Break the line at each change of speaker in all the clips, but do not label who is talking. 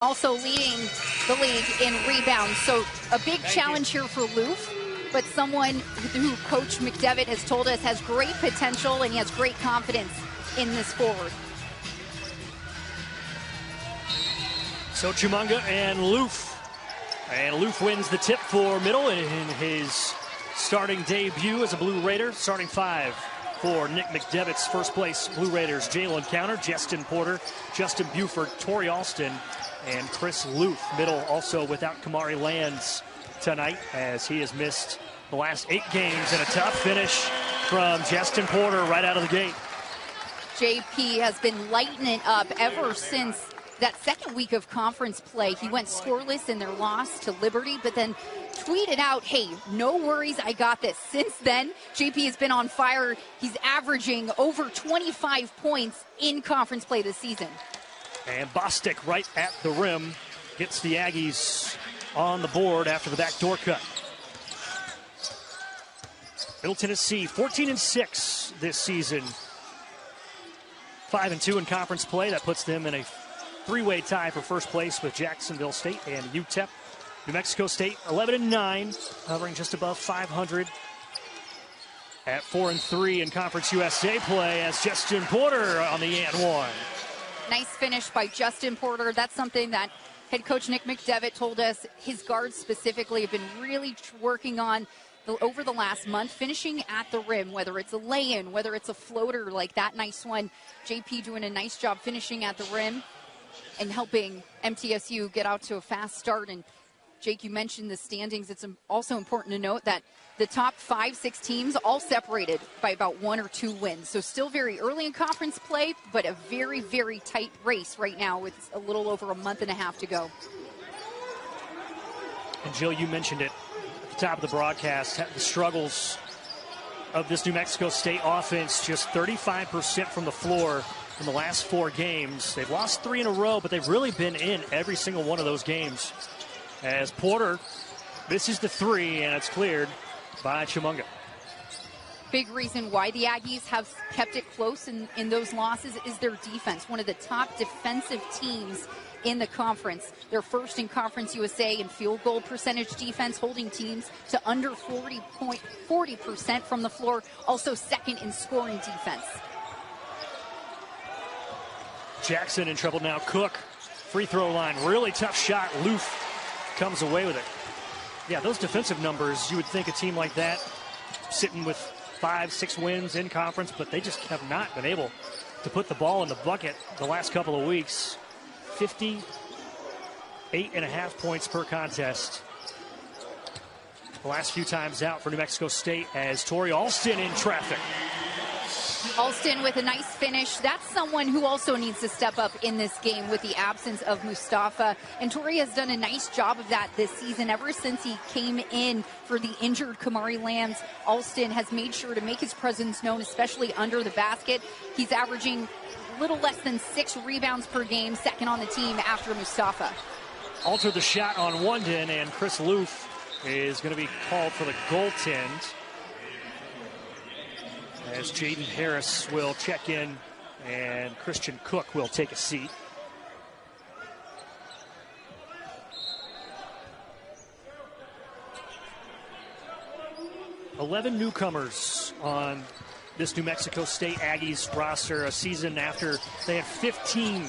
Also leading the league in rebounds. So a big challenge here for Loof, but someone who Coach McDevitt has told us has great potential and he has great confidence in this forward.
So Chimanga and Loof. And Loof wins the tip for Middle in his starting debut as a Blue Raider. Starting five for Nick McDevitt's first place Blue Raiders: Jalen Counter, Justin Porter, Justin Buford, Tori Alston, and Chris Loof. Middle also without Kamari Lands tonight, as he has missed the last 8 games, and a tough finish from Justin Porter right out of the gate.
JP has been lighting it up ever since that second week of conference play. He went scoreless in their loss to Liberty, but then tweeted out, hey, no worries, I got this. Since then, JP has been on fire. He's averaging over 25 points in conference play this season.
And Bostic right at the rim gets the Aggies on the board after the backdoor cut. Middle Tennessee 14-6 this season. 5-2 in conference play. That puts them in a 3-way tie for first place with Jacksonville State and UTEP. New Mexico State 11-9, hovering just above 500 at 4-3 in Conference USA play as Justin Porter on the and one.
Nice finish by Justin Porter. That's something that head coach Nick McDevitt told us his guards specifically have been really working on over the last month, finishing at the rim, whether it's a lay-in, whether it's a floater like that nice one. JP doing a nice job finishing at the rim and helping MTSU get out to a fast start. And Jake, you mentioned the standings. It's also important to note that the top 5-6 teams all separated by about 1 or 2 wins. So still very early in conference play, but a very, very tight race right now with a little over a month and a half to go.
And Jill, you mentioned it at the top of the broadcast, the struggles of this New Mexico State offense, just 35% from the floor in the last 4 games. They've lost 3 in a row, but they've really been in every single one of those games. As Porter misses the 3, and it's cleared by Chimanga.
Big reason why the Aggies have kept it close in those losses is their defense. One of the top defensive teams in the conference. They're first in Conference USA in field goal percentage defense, holding teams to under 40% from the floor. Also second in scoring defense.
Jackson in trouble now. Cook, free throw line, really tough shot. Loof comes away with it. Yeah, those defensive numbers, you would think a team like that sitting with 5-6 wins in conference, but they just have not been able to put the ball in the bucket the last couple of weeks. 58.5 points per contest the last few times out for New Mexico State, as Tori Alston in traffic.
Alston with a nice finish. That's someone who also needs to step up in this game with the absence of Mustafa. And Tori has done a nice job of that this season. Ever since he came in for the injured Kamari Lands, Alston has made sure to make his presence known, especially under the basket. He's averaging a little less than 6 rebounds per game, second on the team after Mustafa.
Altered the shot on Wondon, and Chris Loof is going to be called for the goaltend, as Jaden Harris will check in and Christian Cook will take a seat. $11 newcomers on this New Mexico State Aggies roster, a season after they had 15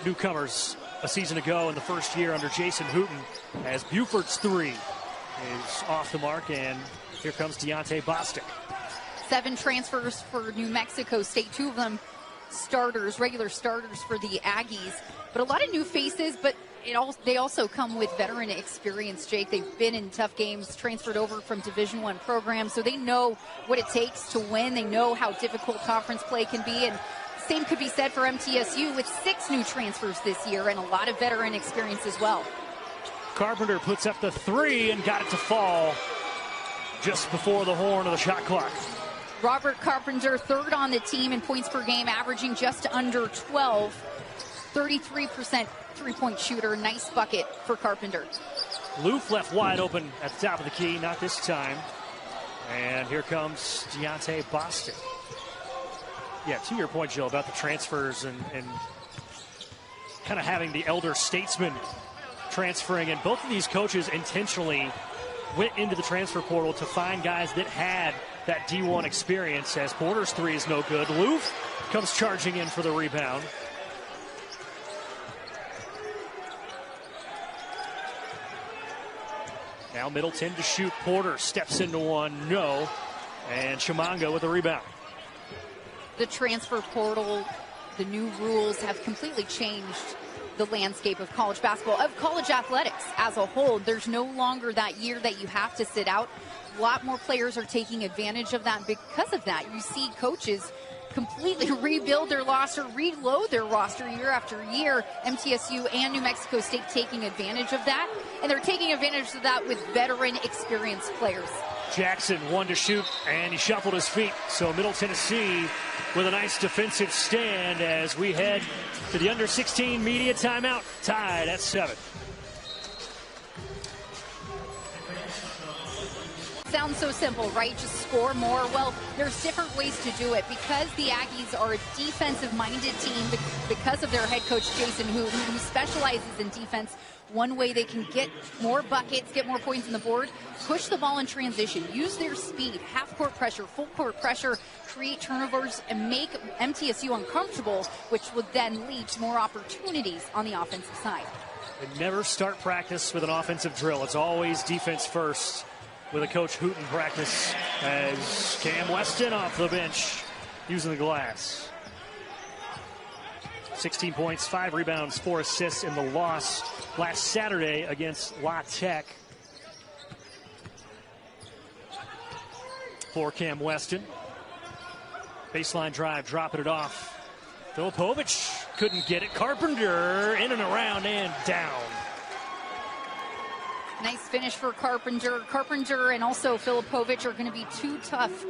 newcomers a season ago in the first year under Jason Hooten, as Buford's 3 is off the mark, and here comes Deontay Bostic.
7 transfers for New Mexico State, 2 of them starters, regular starters for the Aggies. But a lot of new faces, but they also come with veteran experience, Jake. They've been in tough games, transferred over from Division I programs, so they know what it takes to win. They know how difficult conference play can be, and same could be said for MTSU with 6 new transfers this year and a lot of veteran experience as well.
Carpenter puts up the 3 and got it to fall just before the horn of the shot clock.
Robert Carpenter, 3rd on the team in points per game, averaging just under 12. 33% three-point shooter. Nice bucket for Carpenter.
Loof left wide open at the top of the key, not this time. And here comes Deontay Bostic. Yeah, to your point, Jill, about the transfers and kind of having the elder statesman transferring, and both of these coaches intentionally went into the transfer portal to find guys that had that D1 experience, as Porter's three is no good. Loof comes charging in for the rebound. Now Middleton to shoot. Porter steps into one, no. And Chimanga with a rebound.
The transfer portal, the new rules have completely changed the landscape of college basketball, of college athletics as a whole. There's no longer that year that you have to sit out. A lot more players are taking advantage of that. Because of that, you see coaches completely rebuild their roster, reload their roster year after year. MTSU and New Mexico State taking advantage of that, and they're taking advantage of that with veteran, experienced players.
Jackson, one to shoot, and he shuffled his feet. So Middle Tennessee with a nice defensive stand as we head to the under-16 media timeout, tied at 7.
Sounds so simple, right? Just score more. Well, there's different ways to do it. Because the Aggies are a defensive-minded team, because of their head coach, Jason Hooten, who specializes in defense, one way they can get more buckets, get more points on the board, push the ball in transition, use their speed, half-court pressure, full-court pressure, create turnovers, and make MTSU uncomfortable, which would then lead to more opportunities on the offensive side.
And never start practice with an offensive drill. It's always defense first with a Coach Hooten practice, as Cam Weston off the bench using the glass. 16 points, 5 rebounds, 4 assists in the loss last Saturday against La Tech. For Cam Weston. Baseline drive, dropping it off. Filipovic couldn't get it. Carpenter in and around and down.
Nice finish for Carpenter. Carpenter and also Filipovic are going to be two tough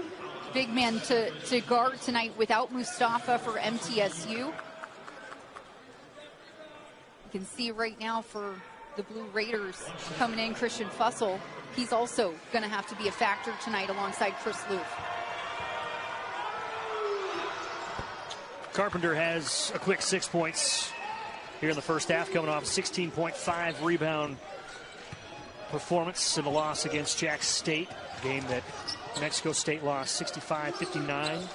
big men to guard tonight without Mustafa for MTSU. You can see right now for the Blue Raiders coming in, Christian Fussell. He's also going to have to be a factor tonight alongside Chris Loof.
Carpenter has a quick 6 points here in the first half, coming off 16.5 rebound performance in the loss against Jack State, game that Mexico State lost 65-59.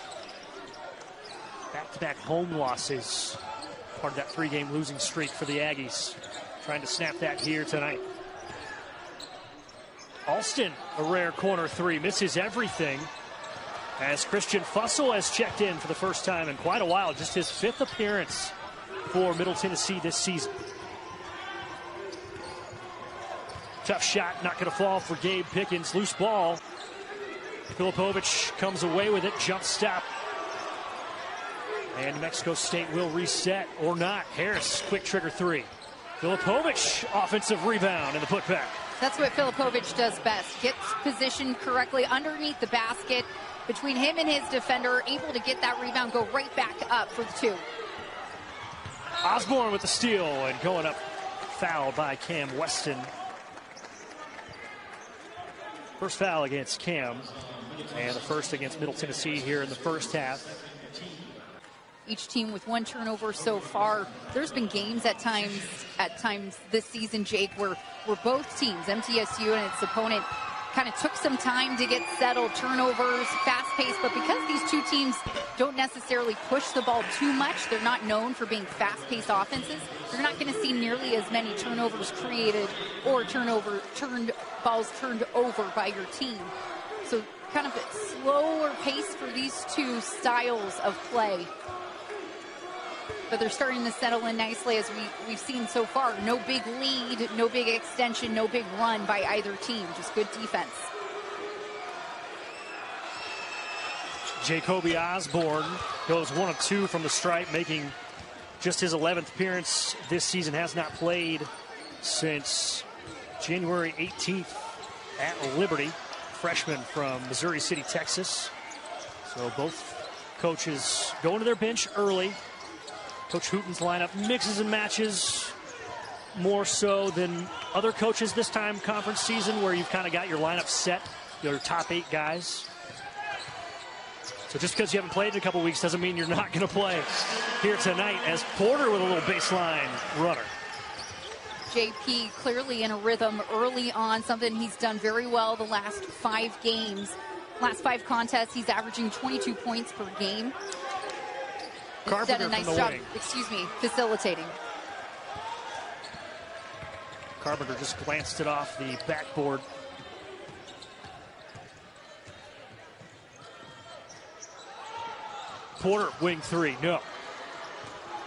Back-to-back home losses, part of that 3-game losing streak for the Aggies. Trying to snap that here tonight. Alston, a rare corner three, misses everything as Christian Fussell has checked in for the first time in quite a while, just his 5th appearance for Middle Tennessee this season. Tough shot, not going to fall for Gabe Pickens. Loose ball. Filipovic comes away with it. Jump stop. And New Mexico State will reset or not. Harris, quick trigger three. Filipovic, offensive rebound and the putback.
That's what Filipovic does best. Gets positioned correctly underneath the basket. Between him and his defender, able to get that rebound, go right back up for the 2.
Osborne with the steal and going up, foul by Cam Weston. First foul against Cam, and the first against Middle Tennessee here in the first half.
Each team with 1 turnover so far. There's been games at times this season, Jake, where both teams, MTSU and its opponent, kind of took some time to get settled, turnovers, fast-paced, but because these two teams don't necessarily push the ball too much, they're not known for being fast-paced offenses, you're not going to see nearly as many turnovers created or balls turned over by your team. So kind of a slower pace for these two styles of play. But they're starting to settle in nicely, as we've seen so far. No big lead, no big extension, no big run by either team. Just good defense.
Jacoby Osborne goes 1 of 2 from the stripe, making just his 11th appearance this season. Has not played since January 18th at Liberty. Freshman from Missouri City, Texas. So both coaches going to their bench early. Coach Hooten's lineup mixes and matches more so than other coaches this time conference season, where you've kind of got your lineup set, your top 8 guys. So just because you haven't played in a couple weeks doesn't mean you're not going to play here tonight, as Porter with a little baseline runner.
JP clearly in a rhythm early on, something he's done very well the last 5 games. Last 5 contests, he's averaging 22 points per game. He's done a nice job, facilitating.
Carpenter just glanced it off the backboard. Porter, wing 3, no.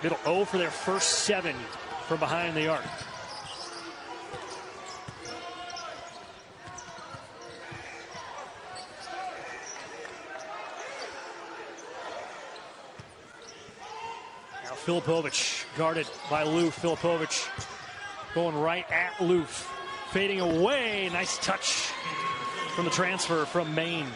Middle 0 for their first 7 from behind the arc. Now Filipovic guarded by Loof. Filipovic going right at Loof. Fading away. Nice touch from the transfer from Maine.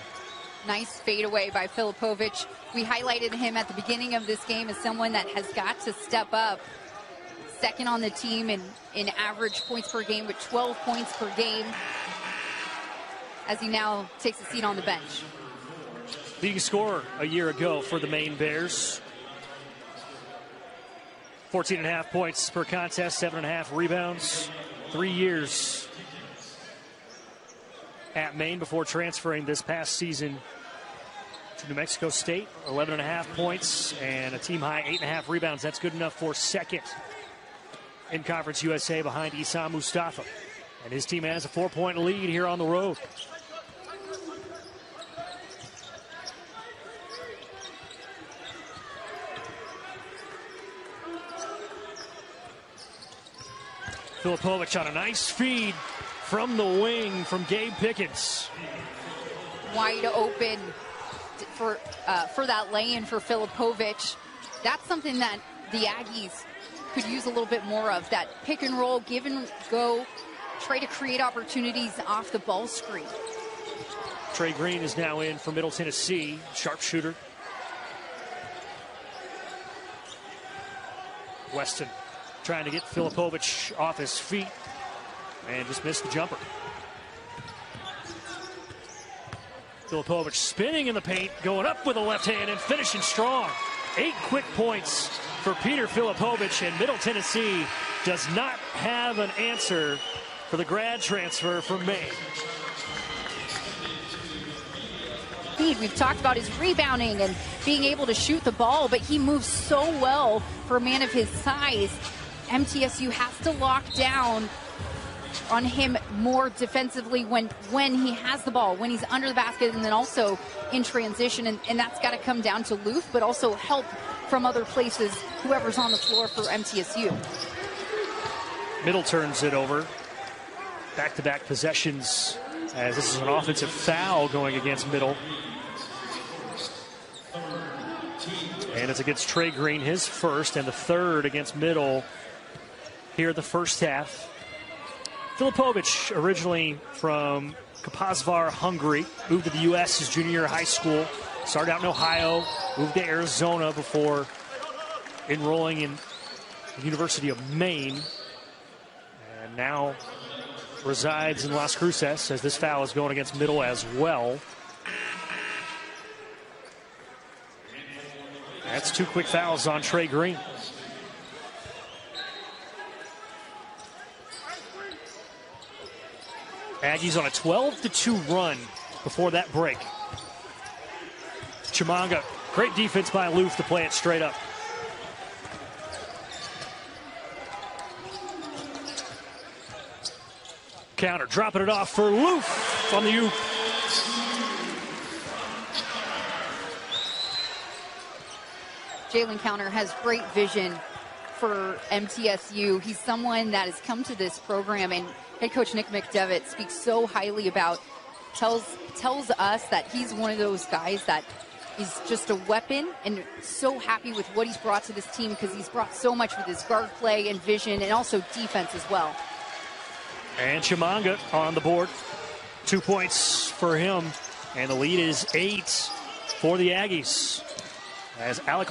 Nice fadeaway by Filipovic. We highlighted him at the beginning of this game as someone that has got to step up. Second on the team in average points per game with 12 points per game as he now takes a seat on the bench.
Leading scorer a year ago for the Maine Bears. 14.5 points per contest, 7.5 rebounds. 3 years at Maine before transferring this past season to New Mexico State. 11.5 points and a team high 8.5 rebounds. That's good enough for second in Conference USA behind Issam Mustafa. And his team has a 4-point lead here on the road. Filipovic on a nice feed from the wing from Gabe Pickens.
Wide open for that lay-in for Filipovic. That's something that the Aggies could use a little bit more of. That pick and roll, give and go, try to create opportunities off the ball screen.
Trey Green is now in for Middle Tennessee, sharpshooter. Weston trying to get Filipovic off his feet and just missed the jumper. Filipovic spinning in the paint, going up with a left hand and finishing strong. 8 quick points for Peter Filipovic, and Middle Tennessee does not have an answer for the grad transfer from Maine.
We've talked about his rebounding and being able to shoot the ball, but he moves so well for a man of his size. MTSU has to lock down on him more defensively when he has the ball, when he's under the basket, and then also in transition. And that's got to come down to Loof, but also help from other places, whoever's on the floor for MTSU.
Middle turns it over. Back-to-back possessions, as this is an offensive foul going against Middle. And it's against Trey Green, his first and the third against Middle here the first half. Filipovic, originally from Kapazvar, Hungary, moved to the U.S. his junior year of high school. Started out in Ohio, moved to Arizona before enrolling in the University of Maine. And now resides in Las Cruces, as this foul is going against Middle as well. That's 2 quick fouls on Trey Green. Aggies on a 12-2 run before that break. Chimanga, great defense by Loof to play it straight up. Counter, dropping it off for Loof on the oop.
Jalen Counter has great vision for MTSU. He's someone that has come to this program, and head coach Nick McDevitt speaks so highly about, tells us that he's one of those guys that is just a weapon, and so happy with what he's brought to this team because he's brought so much with his guard play and vision and also defense as well.
And Chimanga on the board. 2 points for him, and the lead is 8 for the Aggies. As Alec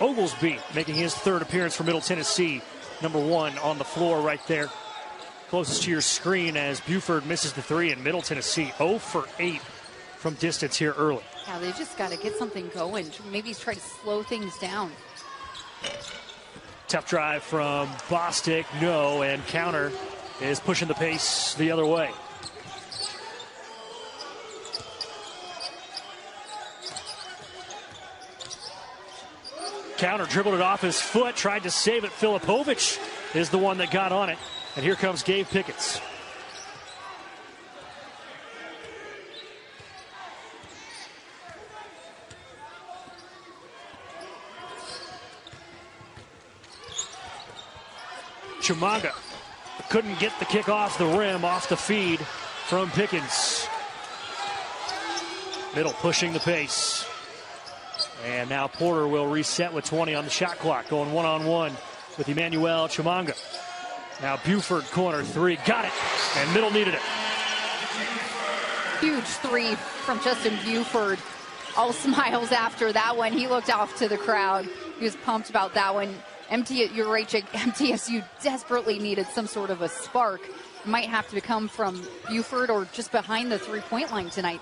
Oglesby making his third appearance for Middle Tennessee. Number 1 on the floor right there. Closest to your screen as Buford misses the 3, and Middle Tennessee 0 for 8 from distance here early.
Yeah, they just got to get something going. Maybe try to slow things down.
Tough drive from Bostic, no, and counter is pushing the pace the other way. Counter dribbled it off his foot, tried to save it. Filipovic is the one that got on it. And here comes Gabe Pickens. Chimanga couldn't get the kick off the rim, off the feed from Pickens. Middle pushing the pace. And now Porter will reset with 20 on the shot clock, going one-on-one with Emmanuel Chimanga. Now Buford, corner three, got it, and Middle needed it.
Huge three from Justin Buford. All smiles after that one. He looked off to the crowd. He was pumped about that one. You're right, Jake. MTSU desperately needed some sort of a spark. It might have to come from Buford or just behind the three-point line tonight.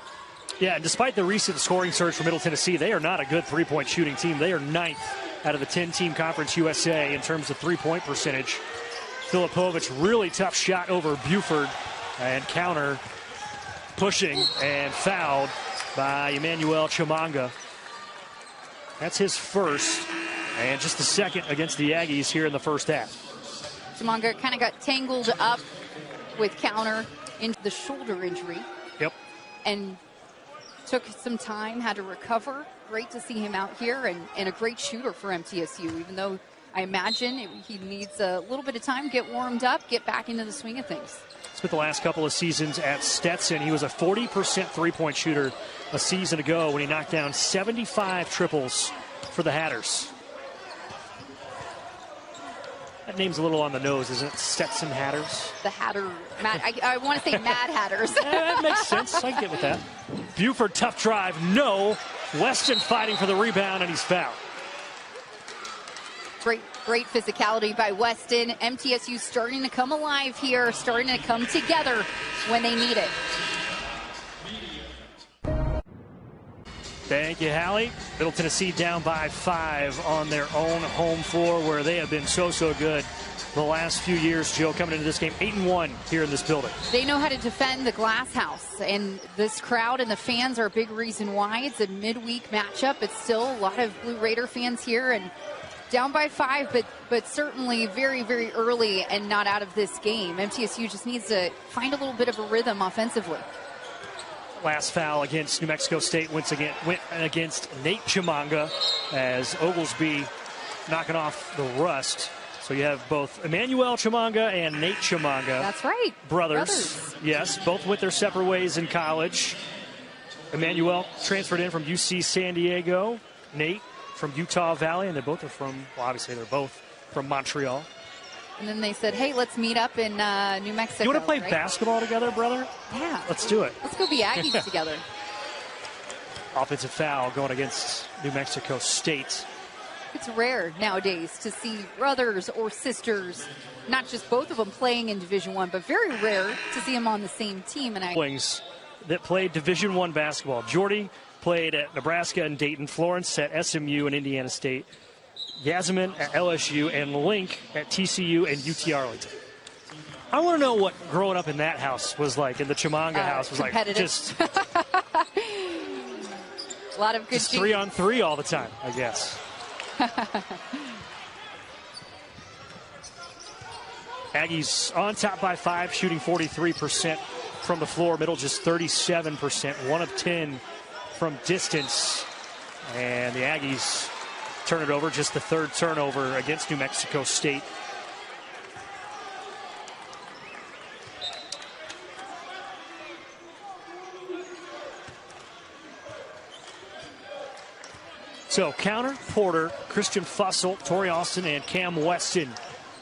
Yeah, and despite the recent scoring surge for Middle Tennessee, they are not a good three-point shooting team. They are 9th out of the 10-team Conference USA in terms of three-point percentage. Filipovic, really tough shot over Buford, and counter pushing and fouled by Emmanuel Chimanga. That's his first, and just the second against the Aggies here in the first half.
Chimanga kind of got tangled up with counter into the shoulder injury.
Yep.
And took some time, had to recover. Great to see him out here, and a great shooter for MTSU, even though I imagine he needs a little bit of time, get warmed up, get back into the swing of things.
Spent the last couple of seasons at Stetson. He was a 40% three-point shooter a season ago when he knocked down 75 triples for the Hatters. That name's a little on the nose, isn't it? Stetson Hatters.
The Hatter. I want to say Mad Hatters.
That makes sense. I can get with that. Buford, tough drive. No. Weston fighting for the rebound, and he's fouled.
Great physicality by Weston. MTSU starting to come alive here, starting to come together when they need it.
Thank you, Hallie. Middle Tennessee down by 5 on their own home floor, where they have been so good the last few years. Joe, coming into this game 8-1 here in this building.
They know how to defend the glass house, and this crowd and the fans are a big reason why. It's a midweek matchup. It's still a lot of Blue Raider fans here, and down by 5, but certainly very, very early and not out of this game. MTSU just needs to find a little bit of a rhythm offensively.
Last foul against New Mexico State went against Nate Chimanga, as Oglesby knocking off the rust. So you have both Emmanuel Chimanga and Nate Chimanga.
That's right.
Brothers. Yes, both went their separate ways in college. Emmanuel transferred in from UC San Diego. Nate from Utah Valley, and they both are from, well, obviously they're both from Montreal.
And then they said, hey, let's meet up in New Mexico.
You want to play basketball together, brother?
Yeah.
Let's do it.
Let's go be Aggies together.
Offensive foul going against New Mexico State.
It's rare nowadays to see brothers or sisters, not just both of them playing in Division I, but very rare to see them on the same team. And
Wings that played Division I basketball. Jordy played at Nebraska and Dayton, Florence at SMU and Indiana State, Yasmin at LSU, and Link at TCU and UT Arlington. I want to know what growing up in that house was like, in the Chimanga house was like. Just
a lot of good.
Just 3-on-3 all the time, I guess. Aggies on top by 5, shooting 43% from the floor. Middle just 37%, 1 of 10 from distance. And the Aggies turn it over, just the third turnover against New Mexico State. So counter, Porter, Christian Fussell, Torrey Austin, and Cam Weston.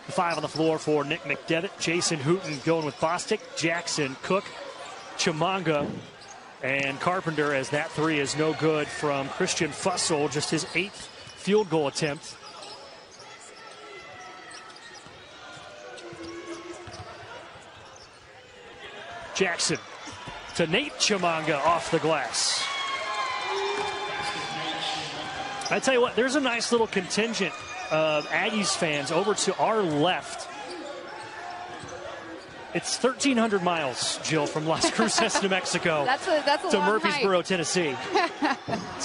The 5 on the floor for Nick McDevitt. Jason Hooten going with Bostic, Jackson, Cook, Chimanga, and Carpenter, as that 3 is no good from Christian Fussell, just his 8th field goal attempt. Jackson to Nate Chimanga off the glass. I tell you what, there's a nice little contingent of Aggies fans over to our left. It's 1,300 miles, Jill, from Las Cruces, New Mexico
that's a
to
long
Murfreesboro,
hike.
Tennessee.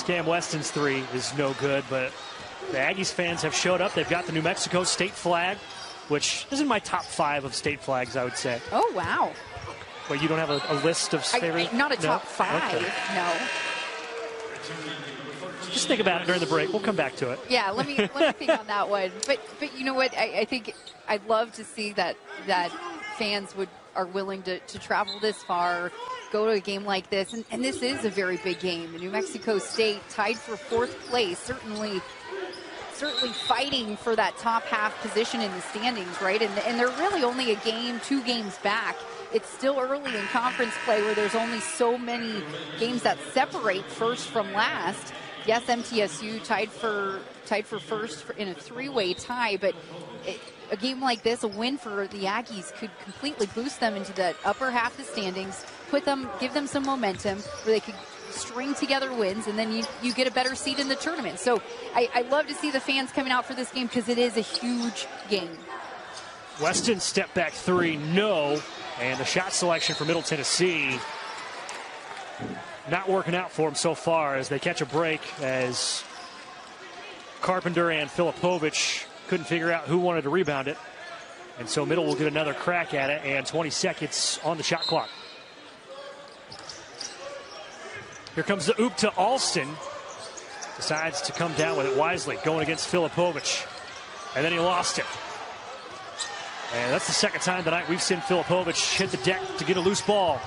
Cam Weston's three is no good, but the Aggies fans have showed up. They've got the New Mexico state flag, which is in my top 5 of state flags, I would say.
Oh, wow.
But you don't have a list of favorite?
Not a top 5,
okay.
no.
Just think about it during the break. We'll come back to it.
Yeah, let me think on that one. But you know what? I think I'd love to see that fans are willing to travel this far, go to a game like this, and this is a very big game. New Mexico State tied for 4th place, certainly fighting for that top half position in the standings, right? And they're really only 2 games back. It's still early in conference play where there's only so many games that separate first from last. Yes, MTSU tied for first in a 3-way tie, but a game like this, a win for the Aggies, could completely boost them into the upper half of the standings, give them some momentum where they could string together wins, and then you get a better seed in the tournament. So I love to see the fans coming out for this game because it is a huge game.
Weston step back 3, no. And the shot selection for Middle Tennessee not working out for them so far as they catch a break as Carpenter and Filipovic couldn't figure out who wanted to rebound it. And so Middle will get another crack at it, and 20 seconds on the shot clock. Here comes the oop to Alston. Decides to come down with it wisely, going against Filipovic. And then he lost it. And that's the second time tonight we've seen Filipovic hit the deck to get a loose ball.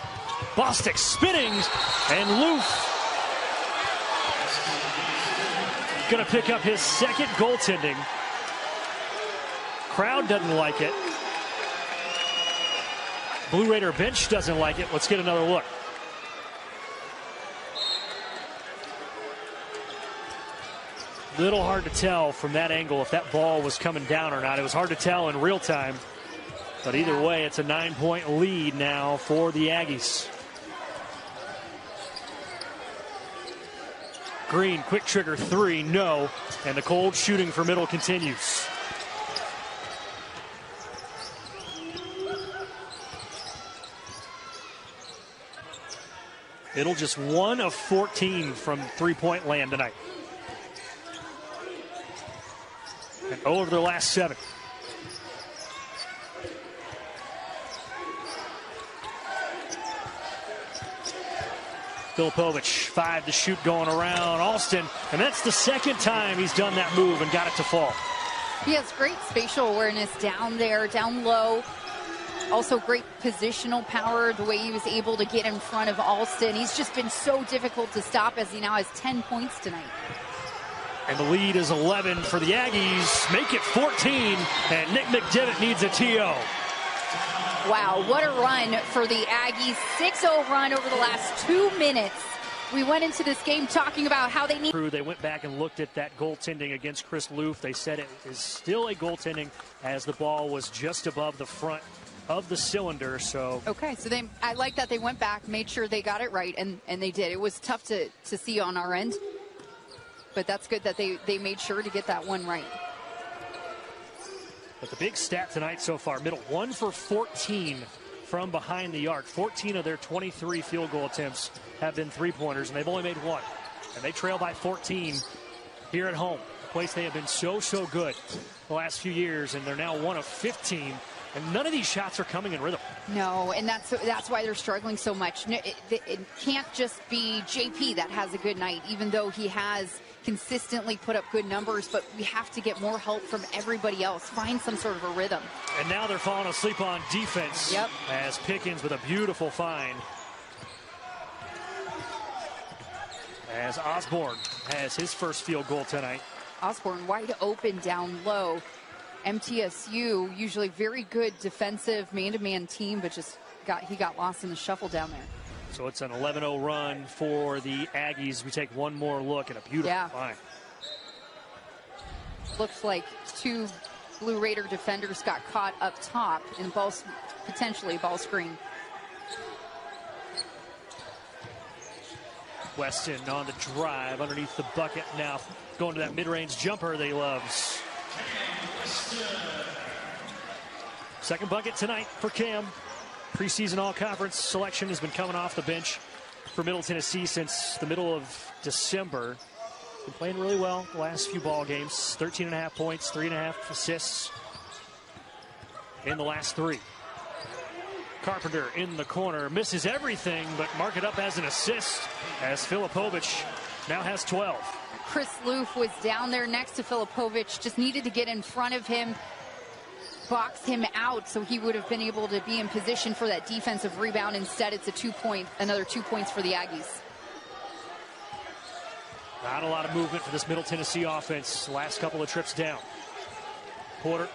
Bostic spinning, and Loof going to pick up his second goaltending. Crowd doesn't like it. Blue Raider bench doesn't like it. Let's get another look. Little hard to tell from that angle if that ball was coming down or not. It was hard to tell in real time. But either way, it's a 9-point lead now for the Aggies. Green, quick trigger 3, no. And the cold shooting for Middle continues. Middle just 1 of 14 from three-point land tonight. And over their last 7. Filipovic, 5 to shoot going around Alston, and that's the second time he's done that move and got it to fall.
He has great spatial awareness down there, down low. Also great positional power, the way he was able to get in front of Alston. He's just been so difficult to stop as he now has 10 points tonight.
And the lead is 11 for the Aggies. Make it 14, and Nick McDevitt needs a TO.
Wow, what a run for the Aggies. 6-0 run over the last 2 minutes. We went into this game talking about how they need.
They went back and looked at that goaltending against Chris Loof. They said it is still a goaltending as the ball was just above the front of the cylinder. So
okay, so I like that they went back, made sure they got it right, and they did. It was tough to see on our end, but that's good that they made sure to get that one right.
But the big stat tonight so far, Middle 1 for 14 from behind the arc. 14 of their 23 field goal attempts have been three-pointers, and they've only made 1. And they trail by 14 here at home, a place they have been so good the last few years, and they're now 1 of 15. And none of these shots are coming in rhythm.
No, and that's why they're struggling so much. It can't just be JP that has a good night, even though he has consistently put up good numbers, but we have to get more help from everybody else. Find some sort of a rhythm.
And now they're falling asleep on defense.
Yep.
As Pickens with a beautiful find. As Osborne has his first field goal tonight.
Osborne wide open down low. MTSU, usually very good defensive man-to-man team, but he got lost in the shuffle down there.
So it's an 11-0 run for the Aggies. We take one more look at a beautiful find.
Looks like 2 Blue Raider defenders got caught up top in potentially ball screen.
Weston on the drive underneath the bucket. Now going to that mid-range jumper that he loves. Second bucket tonight for Cam. Preseason all-conference selection has been coming off the bench for Middle Tennessee since the middle of December. Been playing really well the last few ball games. 13.5 points, 3.5 assists in the last 3. Carpenter in the corner, misses everything, but mark it up as an assist as Filipovic now has 12.
Chris Loof was down there next to Filipovic, just needed to get in front of him, box him out, so he would have been able to be in position for that defensive rebound. Instead, it's another 2 points for the Aggies.
Not a lot of movement for this Middle Tennessee offense. Last couple of trips down. Porter.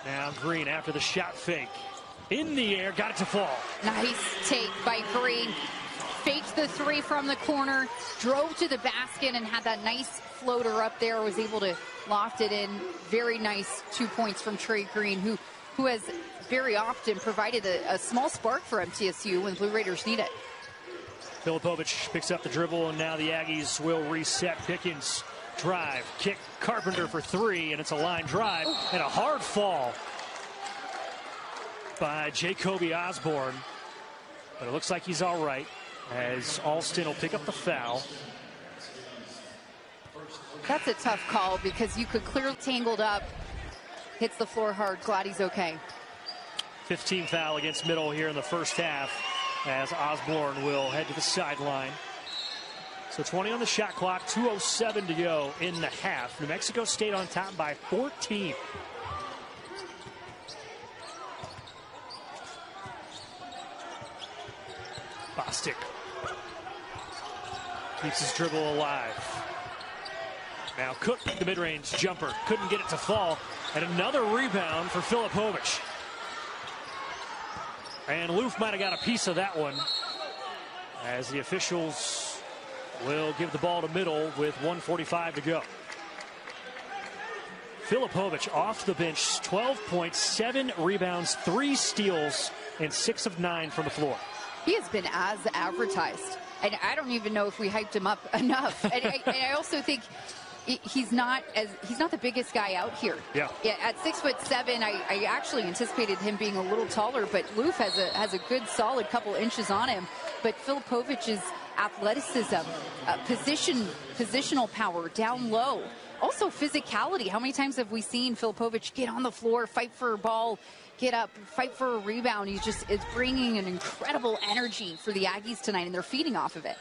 Now Green after the shot fake. In the air, got it to fall.
Nice take by Green. Faked the 3 from the corner, drove to the basket and had that nice floater up there, was able to loft it in. Very nice 2 points from Trey Green, who has very often provided a small spark for MTSU when Blue Raiders need it.
Filipovic picks up the dribble, and now the Aggies will reset. Pickens drive, kick, Carpenter for 3, and it's a line drive and a hard fall by Jacoby Osborne. But it looks like he's all right, as Alston will pick up the foul.
That's a tough call because you could clearly tangled up. Hits the floor hard. Glad he's okay.
15 foul against Middle here in the first half, as Osborne will head to the sideline. So 20 on the shot clock, 2:07 to go in the half. New Mexico State on top by 14. Bostic keeps his dribble alive. Now Cook, the mid-range jumper, couldn't get it to fall. And another rebound for Filipovic. And Loof might have got a piece of that one, as the officials will give the ball to Middle with 1:45 to go. Filipovic off the bench, 12 points, 7 rebounds, 3 steals, and 6 of 9 from the floor.
He has been as advertised, and I don't even know if we hyped him up enough. and I also think he's not the biggest guy out here.
Yeah.
At 6'7", I actually anticipated him being a little taller, but Loof has a good solid couple inches on him. But Filipovic's athleticism, positional power down low, also physicality. How many times have we seen Filipovic get on the floor, fight for a ball, get up, fight for a rebound? He's just is bringing an incredible energy for the Aggies tonight, and they're feeding off of it.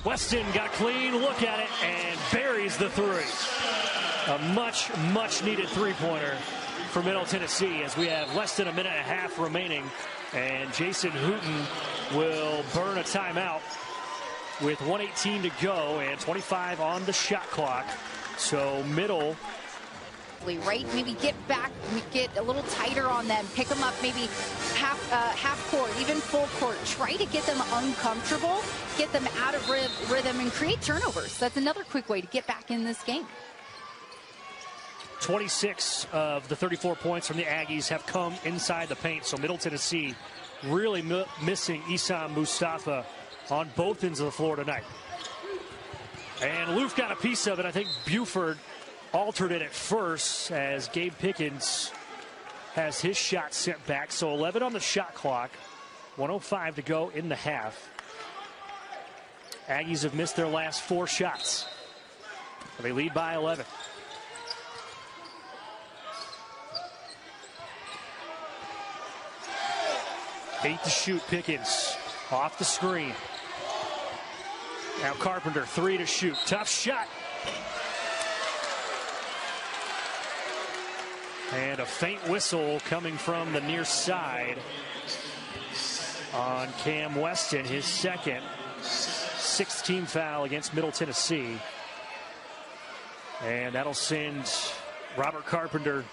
Weston got a clean look at it and buries the 3. A much needed 3-pointer for Middle Tennessee, as we have less than a minute and a half remaining, and Jason Hooten will burn a timeout with 1:18 to go and 25 on the shot clock. So Middle,
right? Maybe get back, get a little tighter on them, pick them up maybe half court, even full court. Try to get them uncomfortable, get them out of rhythm, and create turnovers. That's another quick way to get back in this game.
26 of the 34 points from the Aggies have come inside the paint. So Middle Tennessee really missing Issam Mustafa on both ends of the floor tonight. And Loof got a piece of it. I think Buford altered it at first, as Gabe Pickens has his shot sent back. So 11 on the shot clock, 1:05 to go in the half. Aggies have missed their last 4 shots. They lead by 11. Eight to shoot. Pickens off the screen. Now Carpenter, 3 to shoot. Tough shot. And a faint whistle coming from the near side on Cam Weston, his second. 16 foul against Middle Tennessee. And that'll send Robert Carpenter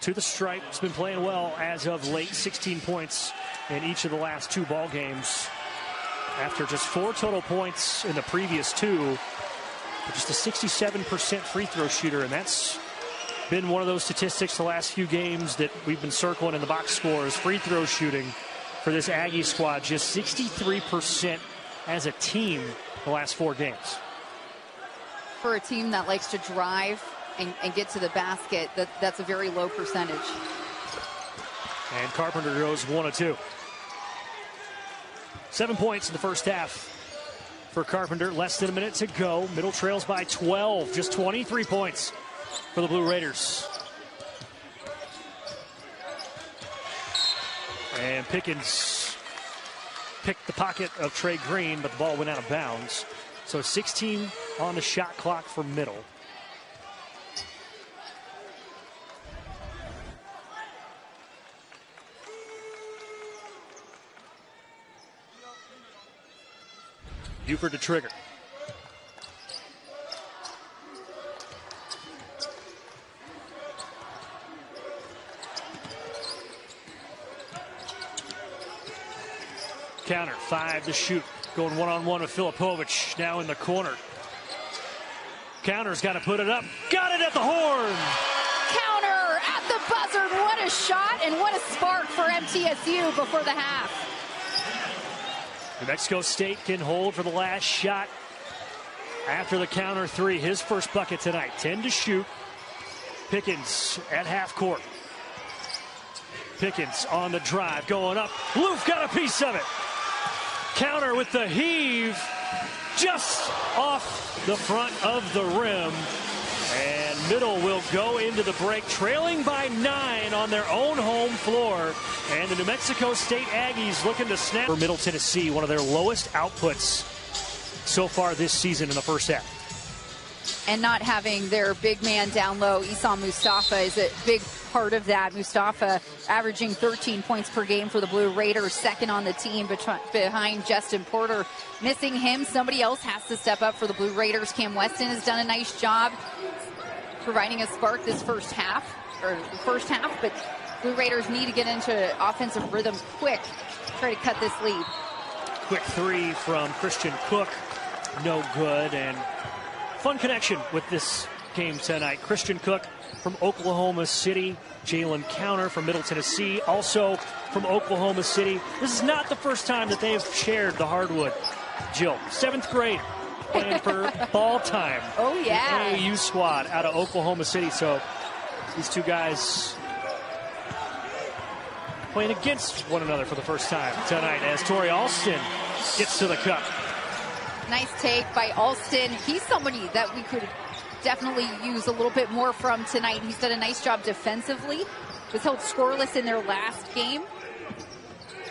to the stripe. He's been playing well as of late. 16 points in each of the last 2 ball games, after just 4 total points in the previous 2. But just a 67% free throw shooter, and that's been one of those statistics the last few games that we've been circling in the box scores. Free throw shooting for this Aggie squad, just 63% as a team the last 4 games.
For a team that likes to drive and get to the basket, that's a very low percentage.
And Carpenter goes 1 of 2. 7 points in the first half for Carpenter. Less than a minute to go. Middle trails by 12. Just 23 points for the Blue Raiders. And Pickens picked the pocket of Trey Green, but the ball went out of bounds. So 16 on the shot clock for Middle. Buford to trigger. Counter, 5 to shoot. Going one-on-one with Filipovic now in the corner. Counter's got to put it up. Got it at the horn.
Counter at the buzzer. What a shot and what a spark for MTSU before the half.
New Mexico State can hold for the last shot after the counter 3. His first bucket tonight. 10 to shoot. Pickens at half court. Pickens on the drive, going up. Loof got a piece of it. Counter with the heave, just off the front of the rim. And Middle will go into the break, trailing by 9 on their own home floor. And the New Mexico State Aggies looking to snap. For Middle Tennessee, one of their lowest outputs so far this season in the first half.
And not having their big man down low, Issam Mustafa, is a big part of that. Mustafa averaging 13 points per game for the Blue Raiders, second on the team behind Justin Porter. Missing him, somebody else has to step up for the Blue Raiders. Cam Weston has done a nice job providing a spark this first half, but Blue Raiders need to get into offensive rhythm quick, try to cut this lead.
Quick 3 from Christian Cook, no good. And fun connection with this game tonight. Christian Cook from Oklahoma City. Jalen Counter from Middle Tennessee, also from Oklahoma City. This is not the first time that they've shared the hardwood. Jill, 7th grade, playing for Ball Time.
Oh, yeah.
The AAU squad out of Oklahoma City. So these two guys playing against one another for the first time tonight as Tori Alston gets to the cup.
Nice take by Alston. He's somebody that we could definitely use a little bit more from tonight. He's done a nice job defensively. Was held scoreless in their last game,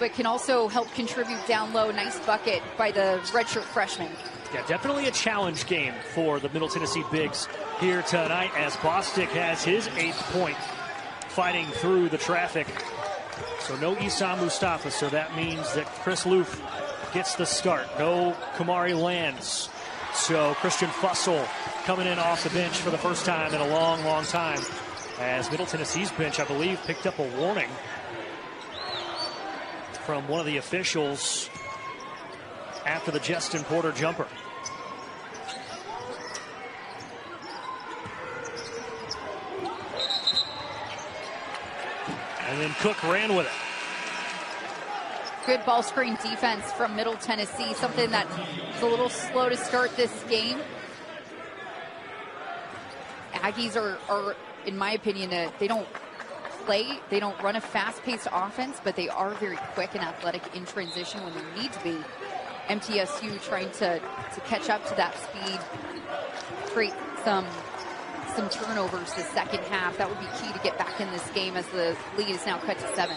but can also help contribute down low. Nice bucket by the redshirt freshman.
Yeah, definitely a challenge game for the Middle Tennessee Bigs here tonight as Bostic has his 8th point, fighting through the traffic. So no Issam Mustafa, so that means that Chris Loof gets the start. No Kamari Lands. So Christian Fussell coming in off the bench for the first time in a long, long time. As Middle Tennessee's bench, I believe, picked up a warning from one of the officials after the Justin Porter jumper. And then Cook ran with it.
Good ball screen defense from Middle Tennessee, something that is a little slow to start this game. Aggies are in my opinion, they don't run a fast-paced offense, but they are very quick and athletic in transition when they need to be. MTSU trying to catch up to that speed, create some turnovers the second half. That would be key to get back in this game as the lead is now cut to 7.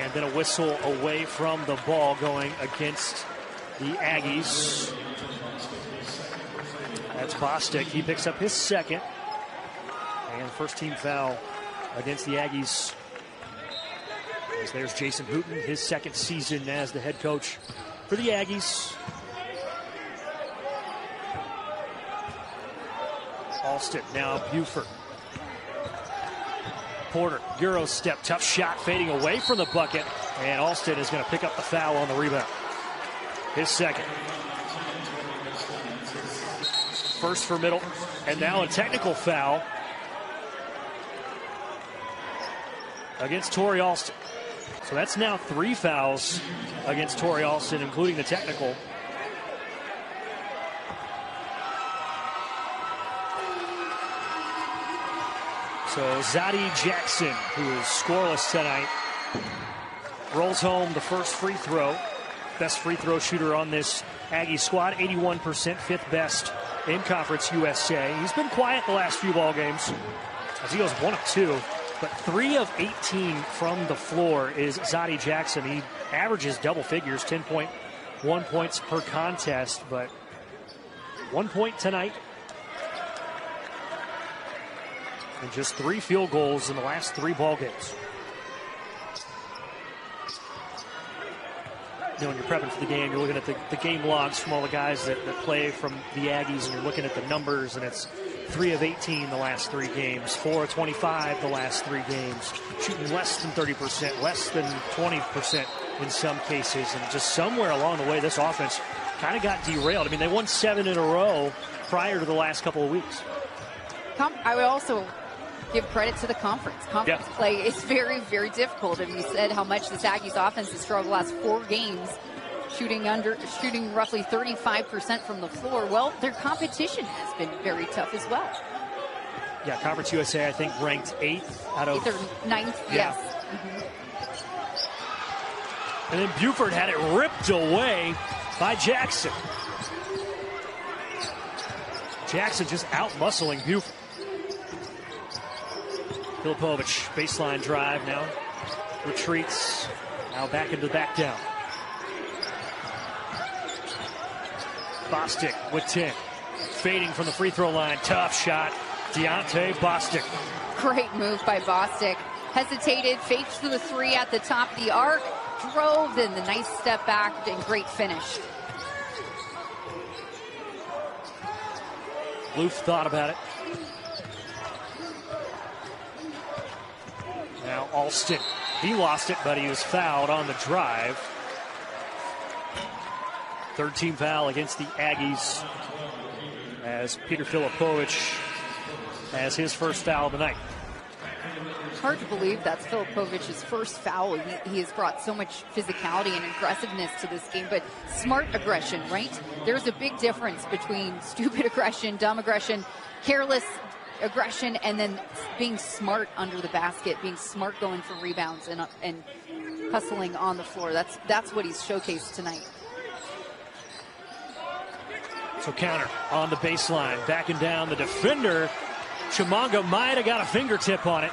And then a whistle away from the ball going against the Aggies. That's Bostic. He picks up his second. And first team foul against the Aggies. As there's Jason Hooten, his second season as the head coach for the Aggies. Alston, now Buford. Porter, Euro step, tough shot, fading away from the bucket. And Alston is going to pick up the foul on the rebound. His second. First for Middle, and now a technical foul against Tori Alston. So that's now 3 fouls against Tori Alston, including the technical. So Zadie Jackson, who is scoreless tonight, rolls home the first free throw. Best free throw shooter on this Aggie squad, 81%, fifth best in Conference USA. He's been quiet the last few ball games as he goes 1 of 2, but 3 of 18 from the floor is Zadie Jackson. He averages double figures, 10.1 points per contest, but 1 point tonight. And just 3 field goals in the last 3 ball games. You know, when you're prepping for the game, you're looking at the game logs from all the guys that play from the Aggies, and you're looking at the numbers, and it's 3 of 18 the last 3 games, 4 of 25 the last 3 games, shooting less than 30%, less than 20% in some cases, and just somewhere along the way, this offense kind of got derailed. I mean, they won 7 in a row prior to the last couple of weeks.
I would also give credit to the conference. Conference play is very, very difficult. And we said how much this Aggies offense has struggled the last 4 games, shooting roughly 35% from the floor. Well, their competition has been very tough as well.
Yeah, Conference USA, I think, ranked 8th out of
8th or 9th,
yeah.
Yes. Mm-hmm.
And then Buford had it ripped away by Jackson. Jackson just out-muscling Buford. Filipovic, baseline drive now. Retreats. Now back into the back down. Bostic with 10. Fading from the free throw line. Tough shot. Deontay Bostic.
Great move by Bostic. Hesitated, faked to the 3 at the top of the arc. Drove, then the nice step back and great finish.
Loof thought about it. Now Alston, he lost it, but he was fouled on the drive. 3rd team foul against the Aggies as Peter Filipovic has his first foul of the night.
It's hard to believe that's Filipovic's first foul. He has brought so much physicality and aggressiveness to this game, but smart aggression, right? There's a big difference between stupid aggression, dumb aggression, careless aggression, and then being smart under the basket, being smart going for rebounds and hustling on the floor. That's what he's showcased tonight.
So counter on the baseline, backing down the defender. Chimanga might have got a fingertip on it.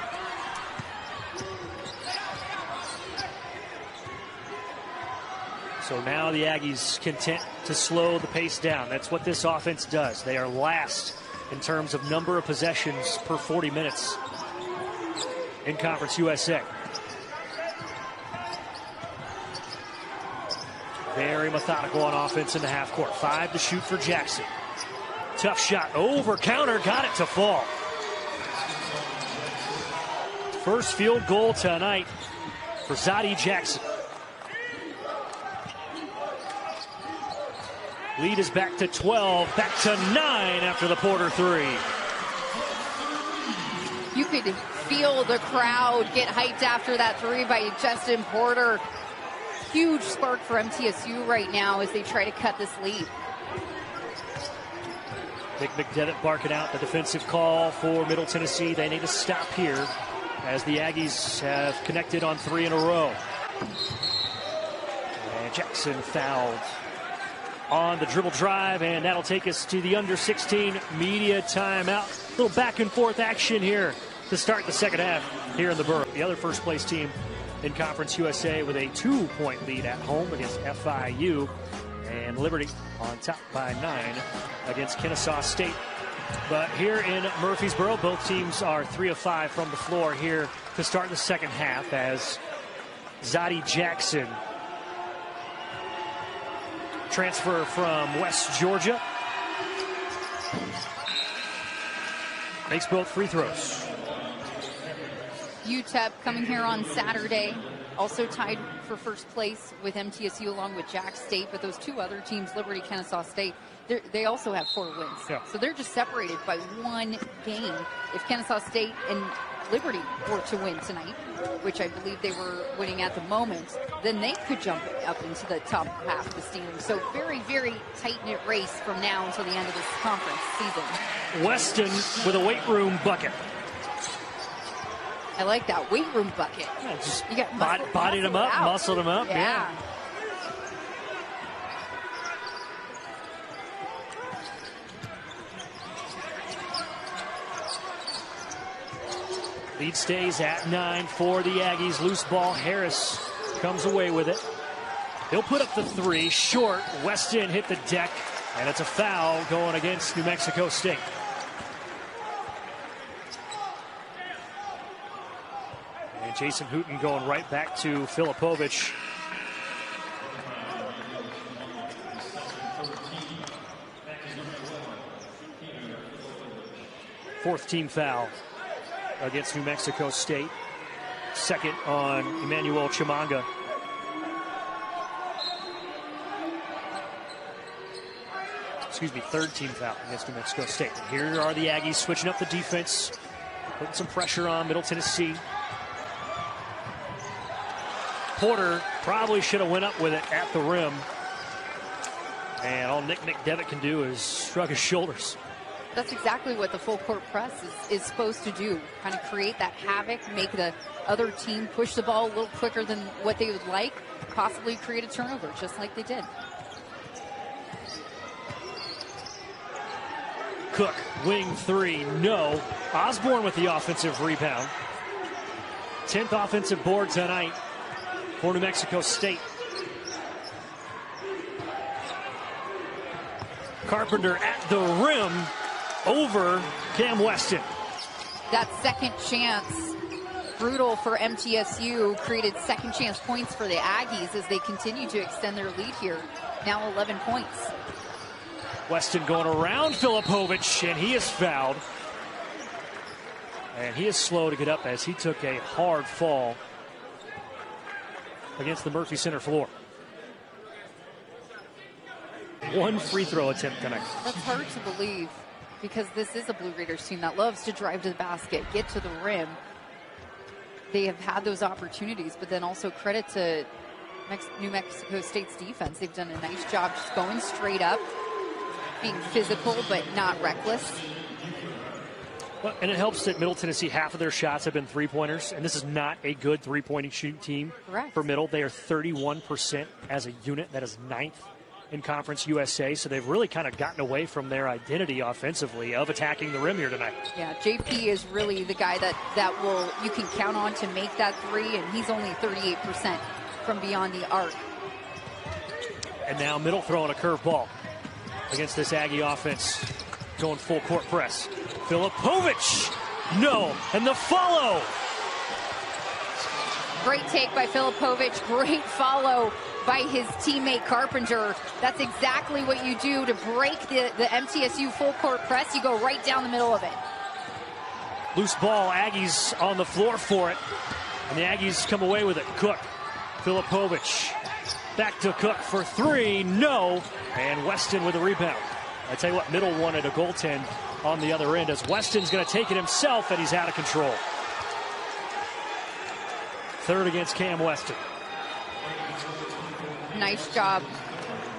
So now the Aggies content to slow the pace down. That's what this offense does. They are last in terms of number of possessions per 40 minutes in Conference USA. Very methodical on offense in the half court. 5 to shoot for Jackson. Tough shot over counter, got it to fall. First field goal tonight for Zadie Jackson. Lead is back to 12, back to 9 after the Porter 3.
You could feel the crowd get hyped after that 3 by Justin Porter. Huge spark for MTSU right now as they try to cut this lead.
Nick McDevitt barking out the defensive call for Middle Tennessee. They need to stop here as the Aggies have connected on 3 in a row. And Jackson fouled on the dribble drive, and that'll take us to the under 16 media timeout. A little back and forth action here to start the second half here in the Borough. The other first place team in Conference USA with a 2-point lead at home against FIU, and Liberty on top by 9 against Kennesaw State. But here in Murfreesboro, both teams are 3 of 5 from the floor here to start the second half as Zadie Jackson, transfer from West Georgia, makes both free throws.
UTEP coming here on Saturday, also tied for first place with MTSU along with Jack State, but those 2 other teams, Liberty, Kennesaw State, they also have 4 wins.
Yeah.
So they're just separated by 1 game. If Kennesaw State and Liberty were to win tonight, which I believe they were winning at the moment, then they could jump up into the top half of the standings. So very, very tight-knit race from now until the end of this conference season.
Weston with a weight room bucket.
I like that weight room bucket.
Yeah, just
you got
bodied him up, muscled him up. Yeah. Lead stays at 9 for the Aggies. Loose ball. Harris comes away with it. He'll put up the 3. Short. Weston hit the deck, and it's a foul going against New Mexico State. And Jason Hooten going right back to Filipovic. Fourth team foul against New Mexico State. Second on Emmanuel Chimanga. Excuse me, third team foul against New Mexico State. Here are the Aggies switching up the defense, putting some pressure on Middle Tennessee. Porter probably should have went up with it at the rim. And all Nick McDevitt can do is shrug his shoulders.
That's exactly what the full court press is supposed to do. Kind of create that havoc, make the other team push the ball a little quicker than what they would like, possibly create a turnover, just like they did.
Cook, wing 3, no. Osborne with the offensive rebound. 10th offensive board tonight for New Mexico State. Carpenter at the rim over Cam Weston.
That second chance, brutal for MTSU, created second chance points for the Aggies as they continue to extend their lead here. Now 11 points.
Weston going around Filipovic, and he is fouled. And he is slow to get up as he took a hard fall against the Murphy Center floor. One free throw attempt tonight.
That's hard to believe because this is a Blue Raiders team that loves to drive to the basket, get to the rim. They have had those opportunities, but then also credit to New Mexico State's defense. They've done a nice job just going straight up, being physical but not reckless.
Well, and it helps that Middle Tennessee, half of their shots have been three-pointers, and this is not a good three-point shooting team.
Correct.
For Middle. They are 31% as a unit. That is 9th in Conference USA, so they've really kind of gotten away from their identity offensively of attacking the rim here tonight.
Yeah, JP is really the guy that will you can count on to make that three, and he's only 38% from beyond the arc.
And now Middle throwing a curveball against this Aggie offense, going full court press. Filipovic, no, and the follow.
Great take by Filipovic, great follow by his teammate Carpenter. That's exactly what you do to break the MTSU full court press. You go right down the middle of it.
Loose ball, Aggies on the floor for it, and the Aggies come away with it. Cook, Filipovic, back to Cook for 3, no, and Weston with a rebound. I tell you what, Middle wanted a goaltend on the other end as Weston's going to take it himself, and he's out of control. Third against Cam Weston.
Nice job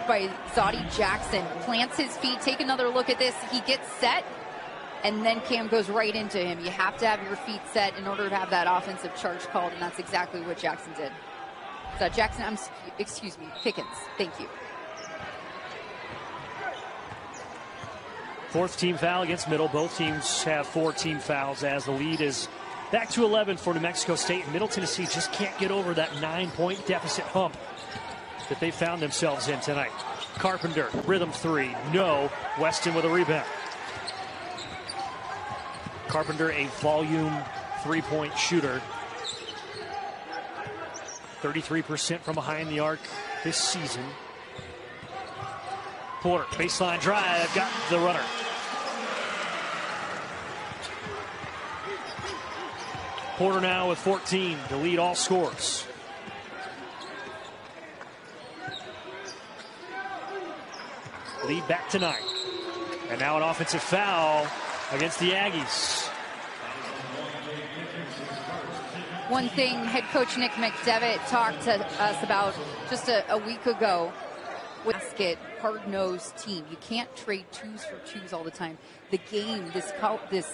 by Zoddy Jackson. Plants his feet, take another look at this. He gets set, and then Cam goes right into him. You have to have your feet set in order to have that offensive charge called, and that's exactly what Jackson did. So Jackson, excuse me, Pickens. Thank you.
Fourth team foul against Middle. Both teams have 4 team fouls as the lead is back to 11 for New Mexico State. And Middle Tennessee just can't get over that 9-point deficit hump that they found themselves in tonight. Carpenter, rhythm 3, no. Weston with a rebound. Carpenter, a volume 3-point shooter. 33% from behind the arc this season. Porter, baseline drive, got the runner. Porter now with 14 to lead all scores. Lead back to 9. And now an offensive foul against the Aggies.
one thing head coach Nick McDevitt talked to us about just a week ago. Basket, hard-nosed team. You can't trade twos for twos all the time. The game, this college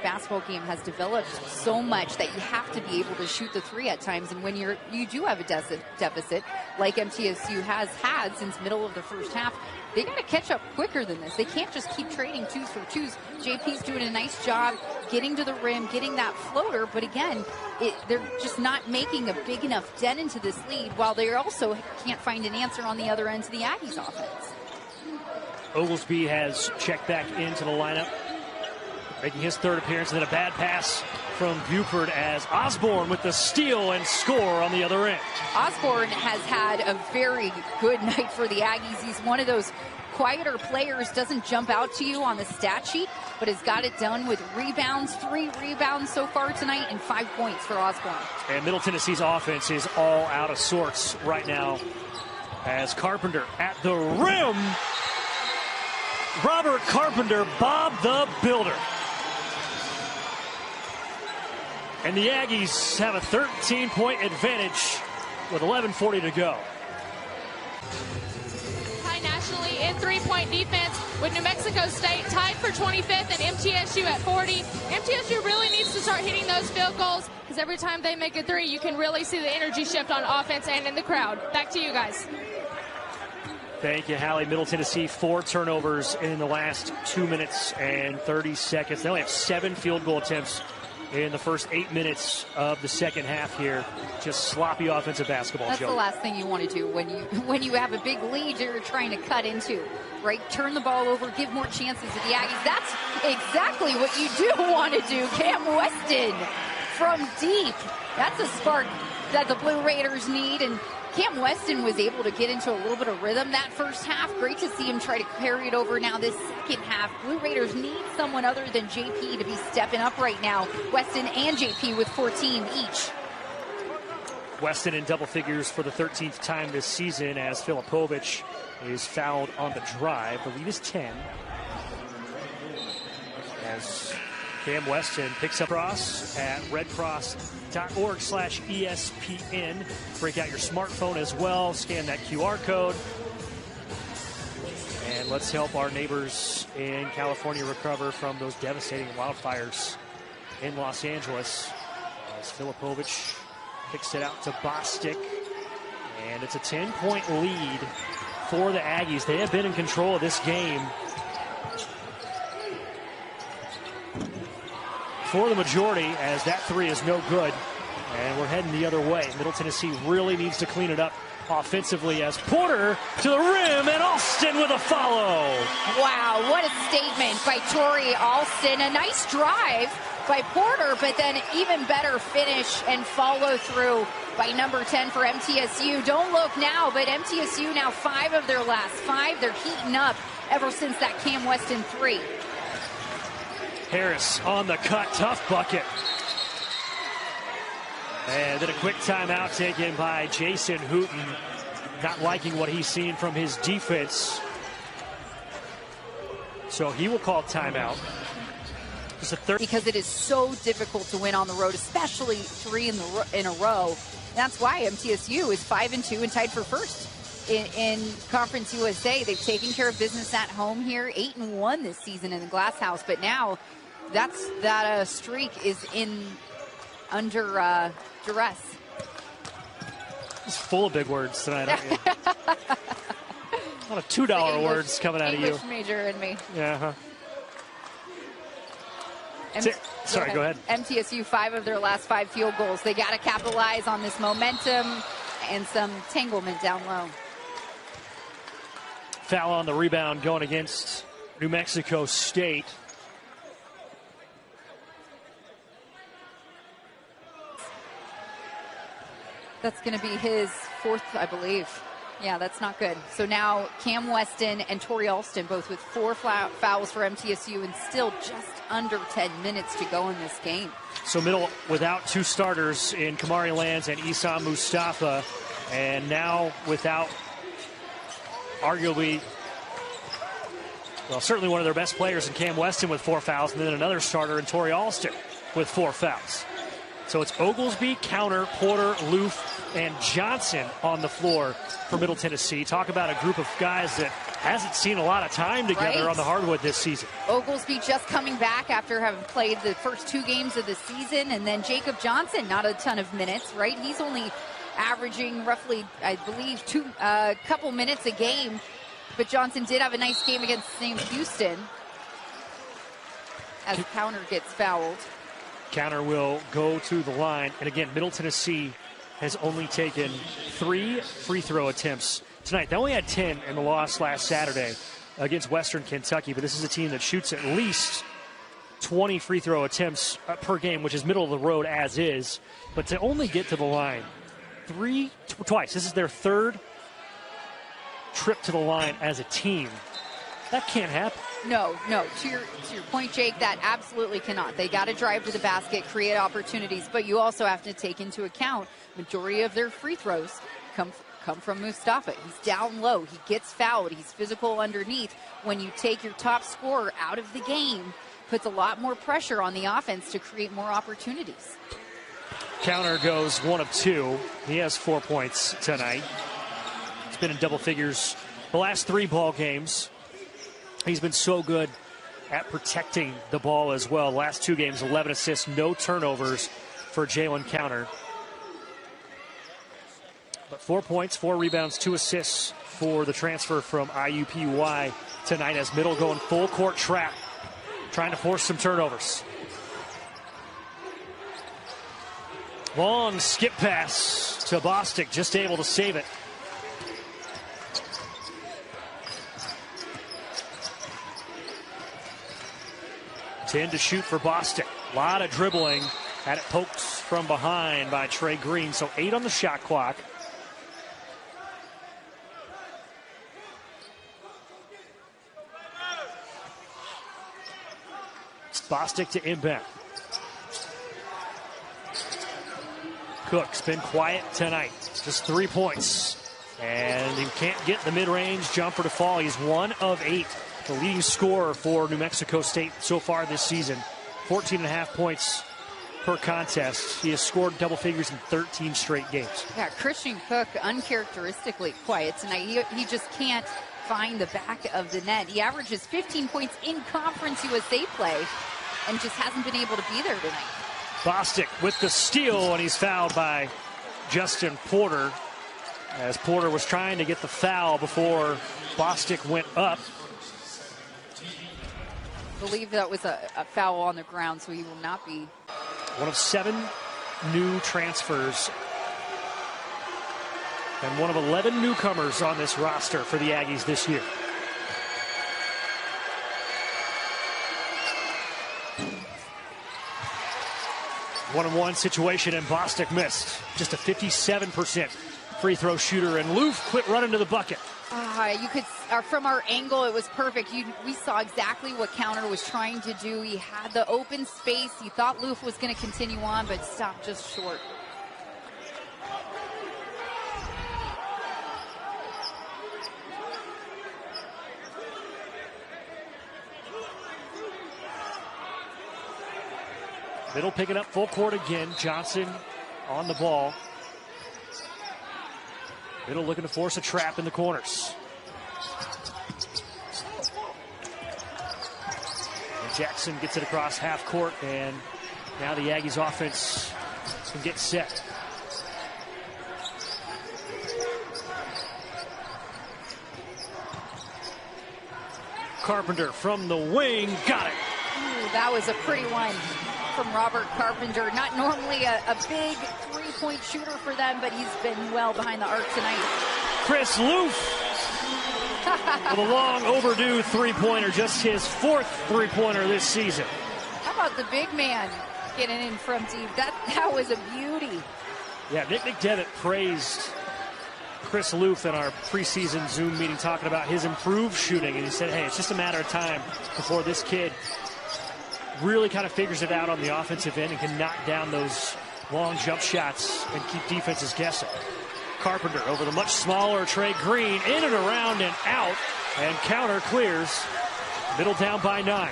basketball game has developed so much that you have to be able to shoot the three at times. And when you do have a deficit, like MTSU has had since middle of the first half, they got to catch up quicker than this. They can't just keep trading twos for twos. JP's doing a nice job getting to the rim, getting that floater, but again, they're just not making a big enough dent into this lead, while they also can't find an answer on the other end to the Aggies offense.
Oglesby has checked back into the lineup, making his third appearance, and then a bad pass from Buford as Osborne with the steal and score on the other end.
Osborne has had a very good night for the Aggies. He's one of those quieter players, doesn't jump out to you on the stat sheet, but has got it done with rebounds, 3 rebounds so far tonight, and 5 points for Osborne. And
Middle Tennessee's offense is all out of sorts right now as Carpenter at the rim. Robert Carpenter, Bob the Builder. And the Aggies have a 13-point advantage with 11:40 to go.
High nationally in three-point defense with New Mexico State tied for 25th and MTSU at 40. MTSU really needs to start hitting those field goals because every time they make a three, you can really see the energy shift on offense and in the crowd. Back to you guys.
Thank you, Hallie. Middle Tennessee, 4 turnovers in the last 2 minutes and 30 seconds. They only have 7 field goal attempts in the first 8 minutes of the second half here. Just sloppy offensive basketball.
That's the last thing you want to do when you have a big lead you're trying to cut into, right? Turn the ball over, give more chances to the Aggies. That's exactly what you do want to do. Cam Weston from deep. That's a spark that the Blue Raiders need, and Cam Weston was able to get into a little bit of rhythm that first half. Great to see him try to carry it over now this second half. Blue Raiders need someone other than JP to be stepping up right now. Weston and JP with 14 each.
Weston in double figures for the 13th time this season as Filipovic is fouled on the drive. The lead is 10. As Cam Weston picks up cross at redcross.org/ESPN. Break out your smartphone as well. Scan that QR code. And let's help our neighbors in California recover from those devastating wildfires in Los Angeles. As Filipovic kicks it out to Bostic. And it's a 10-point lead for the Aggies. They have been in control of this game for the majority, as that three is no good. And we're heading the other way. Middle Tennessee really needs to clean it up offensively as Porter to the rim and Alston with a follow.
Wow, what a statement by Tori Alston. A nice drive by Porter, but then even better finish and follow through by number 10 for MTSU. Don't look now, but MTSU now 5 of their last 5. They're heating up ever since that Cam Weston three.
Harris on the cut, tough bucket. And then a quick timeout taken by Jason Hooten, not liking what he's seen from his defense. So he will call timeout. Just a third.
Because it is so difficult to win on the road, especially 3 in a row. That's why MTSU is 5-2 and tied for first in Conference USA. They've taken care of business at home here, 8-1 this season in the Glass House. But now that streak is under duress.
It's full of big words tonight, aren't you? A lot of $2 words coming out of you.
English major in me.
Yeah. Sorry, go ahead.
MTSU 5 of their last 5 field goals. They got to capitalize on this momentum and some entanglement down low.
Foul on the rebound going against New Mexico State.
That's going to be his 4th, I believe. Yeah, that's not good. So now Cam Weston and Tori Alston both with 4 fouls for MTSU and still just under 10 minutes to go in this game.
So Middle without 2 starters in Kamari Lands and Issam Mustafa, and now without arguably, well, certainly one of their best players in Cam Weston with 4 fouls, and then another starter in Tori Alston with 4 fouls. So it's Oglesby, Counter, Porter, Loof, and Johnson on the floor for Middle Tennessee. Talk about a group of guys that hasn't seen a lot of time together on the hardwood this season.
Oglesby just coming back after having played the first 2 games of the season, and then Jacob Johnson, not a ton of minutes, right? He's only averaging roughly, I believe, a couple minutes a game, but Johnson did have a nice game against Sam Houston as Counter gets fouled.
Counter will go to the line, and again, Middle Tennessee has only taken 3 free throw attempts tonight. They only had 10 in the loss last Saturday against Western Kentucky, but this is a team that shoots at least 20 free throw attempts per game, which is middle of the road as is. But to only get to the line twice, this is their 3rd trip to the line as a team. That can't happen.
No. To your point, Jake, that absolutely cannot. They got to drive to the basket, create opportunities, but you also have to take into account majority of their free throws come from Mustafa. He's down low. He gets fouled. He's physical underneath. When you take your top scorer out of the game, puts a lot more pressure on the offense to create more opportunities.
Counter goes 1 of 2. He has 4 points tonight. He's been in double figures the last 3 ball games. He's been so good at protecting the ball as well. Last 2 games, 11 assists, no turnovers for Jalen Counter. But 4 points, 4 rebounds, 2 assists for the transfer from IUPUI tonight as Middle going full court trap, trying to force some turnovers. Long skip pass to Bostic, just able to save it. Ten to shoot for Bostic. A lot of dribbling. Had it poked from behind by Trey Green. So 8 on the shot clock. Bostic to inbound. Cook's been quiet tonight. Just 3 points. And he can't get the mid-range jumper to fall. He's 1 of 8. The leading scorer for New Mexico State so far this season. 14.5 points per contest. He has scored double figures in 13 straight games.
Yeah, Christian Cook uncharacteristically quiet tonight. He just can't find the back of the net. He averages 15 points in Conference USA play and just hasn't been able to be there tonight.
Bostic with the steal, and he's fouled by Justin Porter as Porter was trying to get the foul before Bostic went up.
I believe that was a foul on the ground, so he will not be.
One of 7 new transfers and one of 11 newcomers on this roster for the Aggies this year. One-on-one situation, and Bostic missed. Just a 57% free throw shooter, and Loof quit running to the bucket.
You could, from our angle, it was perfect. We saw exactly what Counter was trying to do. He had the open space. He thought Loof was going to continue on, but stopped just short.
Middle picking up full court again. Johnson on the ball. Middle looking to force a trap in the corners. And Jackson gets it across half court, and now the Aggies offense can get set. Carpenter from the wing, got it.
Ooh, that was a pretty one from Robert Carpenter. Not normally a big three-point shooter for them, but he's been well behind the arc tonight.
Chris Loof with a long overdue three-pointer, just his 4th three-pointer this season.
How about the big man getting in from deep? That was a beauty.
Yeah, Nick McDevitt praised Chris Loof in our preseason Zoom meeting, talking about his improved shooting, and he said, hey, it's just a matter of time before this kid really kind of figures it out on the offensive end and can knock down those long jump shots and keep defenses guessing. Carpenter over the much smaller Trey Green, in and around and out, and Counter clears. Middle down by 9.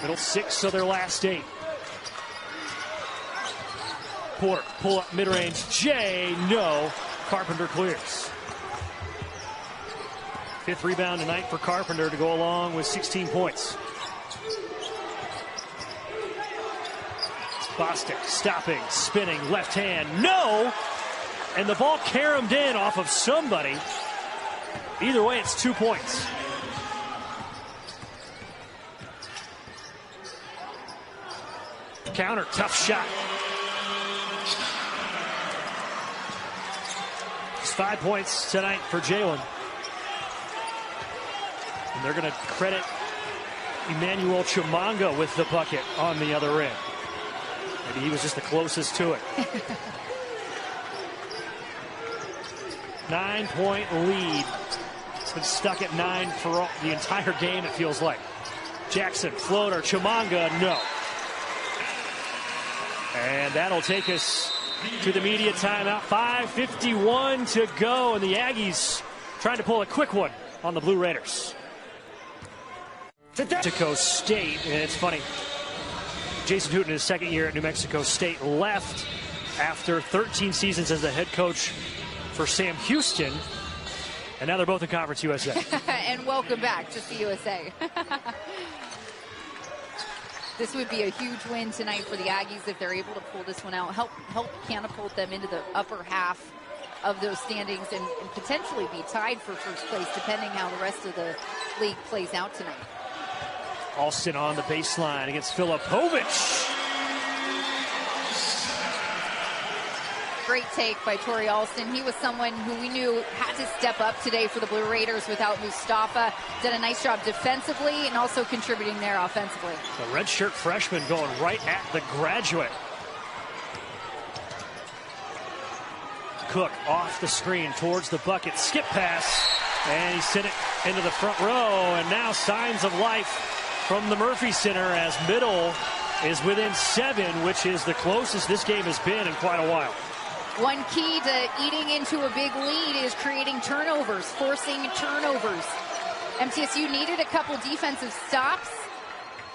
Middle 6 of their last 8. Porter, pull up mid-range, Jay, no. Carpenter clears. 5th rebound tonight for Carpenter to go along with 16 points. Bostic stopping, spinning, left hand, no! And the ball caromed in off of somebody. Either way, it's 2 points. Counter, tough shot. Just 5 points tonight for Jalen. And they're going to credit Emmanuel Chimanga with the bucket on the other end. Maybe he was just the closest to it. 9-point lead. It's been stuck at 9 for the entire game, it feels like. Jackson, floater, Chimanga, no. And that'll take us to the media timeout. 5:51 to go, and the Aggies trying to pull a quick one on the Blue Raiders. New Mexico State, and it's funny, Jason Hooten, his second year at New Mexico State, left after 13 seasons as the head coach for Sam Houston, and now they're both in Conference USA.
And welcome back to the USA. This would be a huge win tonight for the Aggies if they're able to pull this one out. Help catapult them into the upper half of those standings and potentially be tied for first place, depending how the rest of the league plays out tonight.
Alston on the baseline against Filipovic.
Great take by Tori Alston. He was someone who we knew had to step up today for the Blue Raiders without Mustafa. Did a nice job defensively and also contributing there offensively.
The redshirt freshman going right at the graduate. Cook off the screen towards the bucket. Skip pass. And he sent it into the front row. And now signs of life from the Murphy Center as Middle is within 7, which is the closest this game has been in quite a while.
One key to eating into a big lead is creating turnovers, forcing turnovers. MTSU needed a couple defensive stops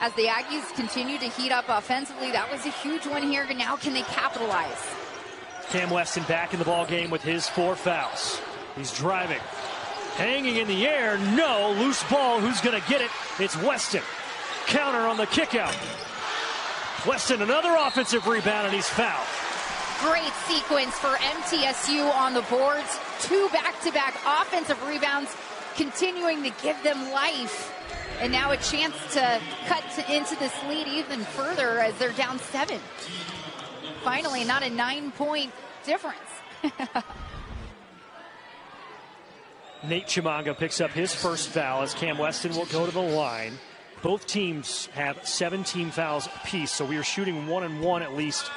as the Aggies continue to heat up offensively. That was a huge one here, but now can they capitalize?
Cam Weston back in the ball game with his 4 fouls. He's driving, hanging in the air, no, loose ball, who's going to get it? It's Weston. Counter on the kick out. Weston, another offensive rebound, and he's fouled.
Great sequence for MTSU on the boards. 2 back-to-back offensive rebounds, continuing to give them life. And now a chance to cut into this lead even further as they're down 7. Finally, not a 9-point difference.
Nate Chimanga picks up his first foul as Cam Weston will go to the line. Both teams have 17 fouls apiece, so we are shooting 1-1 at least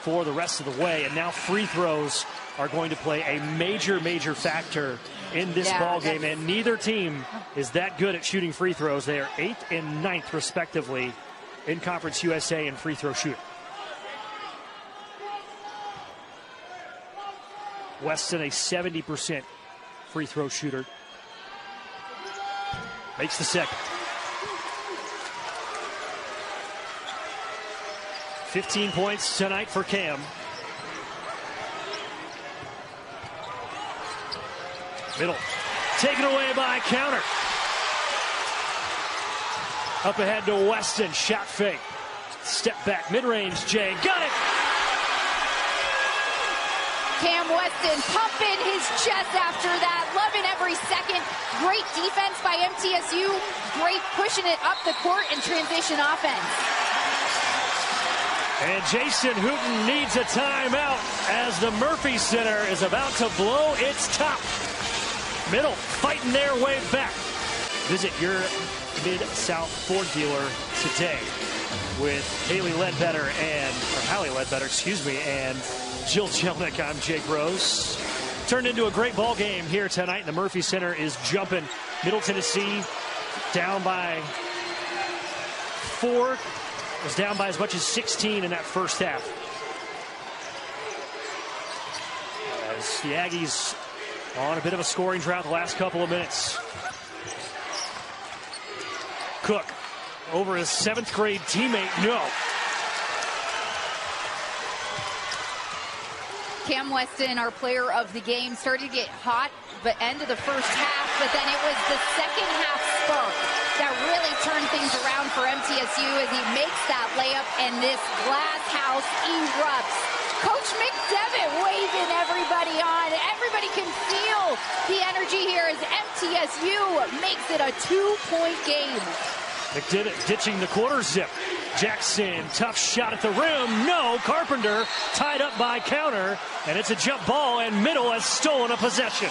for the rest of the way. And now free throws are going to play a major factor in this ball game, and neither team is that good at shooting free throws. They are 8th and 9th respectively in Conference USA in free throw shooting. Weston, a 70% free throw shooter, makes the second. 15 points tonight for Cam. Middle, taken away by Counter. Up ahead to Weston, shot fake. Step back, mid-range, Jay, got it!
Cam Weston pumping his chest after that, loving every second. Great defense by MTSU, great pushing it up the court in transition offense.
And Jason Hooten needs a timeout as the Murphy Center is about to blow its top. Middle fighting their way back. Visit your Mid-South Ford dealer today with Haley Ledbetter and Jill Jelnick. I'm Jake Rose. Turned into a great ball game here tonight. The Murphy Center is jumping. Middle Tennessee down by 4. Was down by as much as 16 in that first half. As the Aggies on a bit of a scoring drought the last couple of minutes. Cook over his 7th grade teammate, no.
Cam Weston, our player of the game, started to get hot but end of the first half, but then it was the second half spark that really turned things around for MTSU as he makes that layup and this glass house erupts. Coach McDevitt waving everybody on. Everybody can feel the energy here as MTSU makes it a 2-point game.
McDevitt ditching the quarter zip. Jackson, tough shot at the rim. No, Carpenter tied up by counter, and it's a jump ball, and Middle has stolen a possession.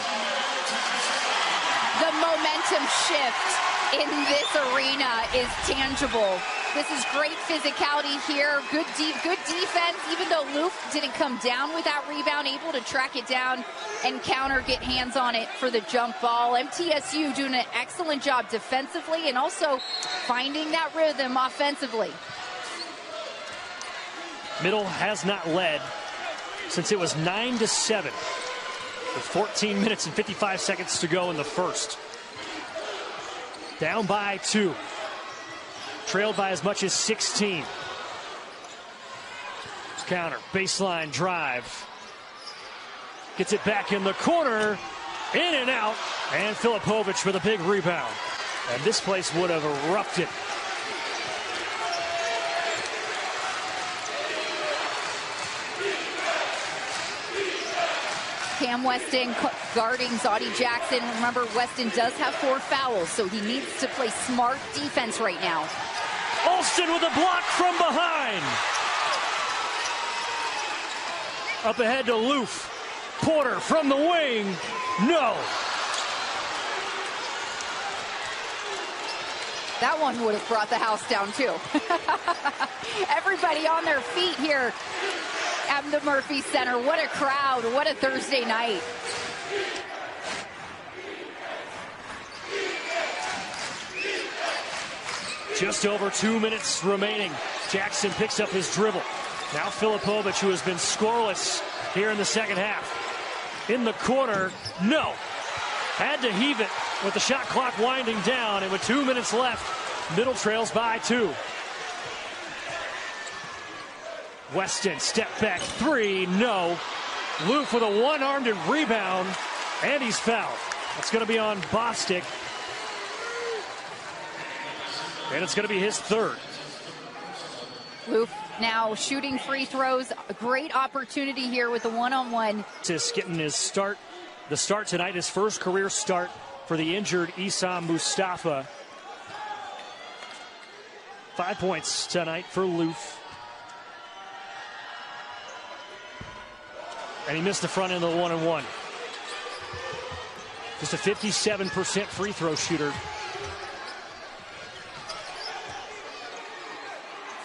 The momentum shift in this arena is tangible. This is great physicality here. Good defense, even though Luke didn't come down with that rebound, able to track it down and counter, get hands on it for the jump ball. MTSU doing an excellent job defensively and also finding that rhythm offensively.
Middle has not led since it was 9-7 with 14 minutes and 55 seconds to go in the first. Down by 2. Trailed by as much as 16. Counter, baseline drive. Gets it back in the corner. In and out. And Filipovic with a big rebound. And this place would have erupted.
Cam Weston guarding Zoddy Jackson. Remember, Weston does have 4 fouls, so he needs to play smart defense right now.
Alston with a block from behind. Up ahead to Loof. Porter from the wing. No.
That one would have brought the house down, too. Everybody on their feet here at the Murphy Center. What a crowd. What a Thursday night.
Just over 2 minutes remaining. Jackson picks up his dribble. Now Filipovic, who has been scoreless here in the second half. In the corner, no. Had to heave it with the shot clock winding down, and with 2 minutes left, Middle trails by 2. Weston, step back 3, no. Luke with a one-armed rebound, and he's fouled. That's going to be on Bostic. And it's going to be his 3rd.
Luke now shooting free throws. A great opportunity here with the one-on-one.
Just getting his start. The start tonight, his first career start for the injured Issam Mustafa. 5 points tonight for Loof. And he missed the front end of the one-on-one. Just a 57% free throw shooter.